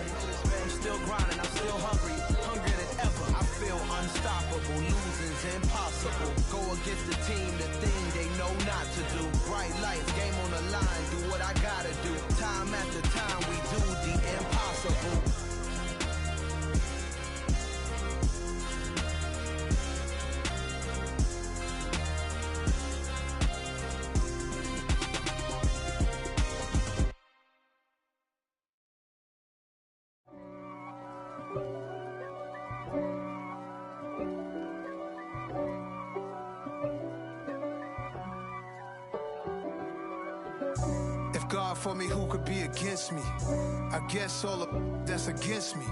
I'm still grinding, I'm still hungry, hungrier than ever. I feel unstoppable, losing's impossible. Go against the team, the thing they know not to do. Bright lights, game on the line, do what I gotta do. Time after time, we do the impossible. for me, who could be against me? I guess all the that's against me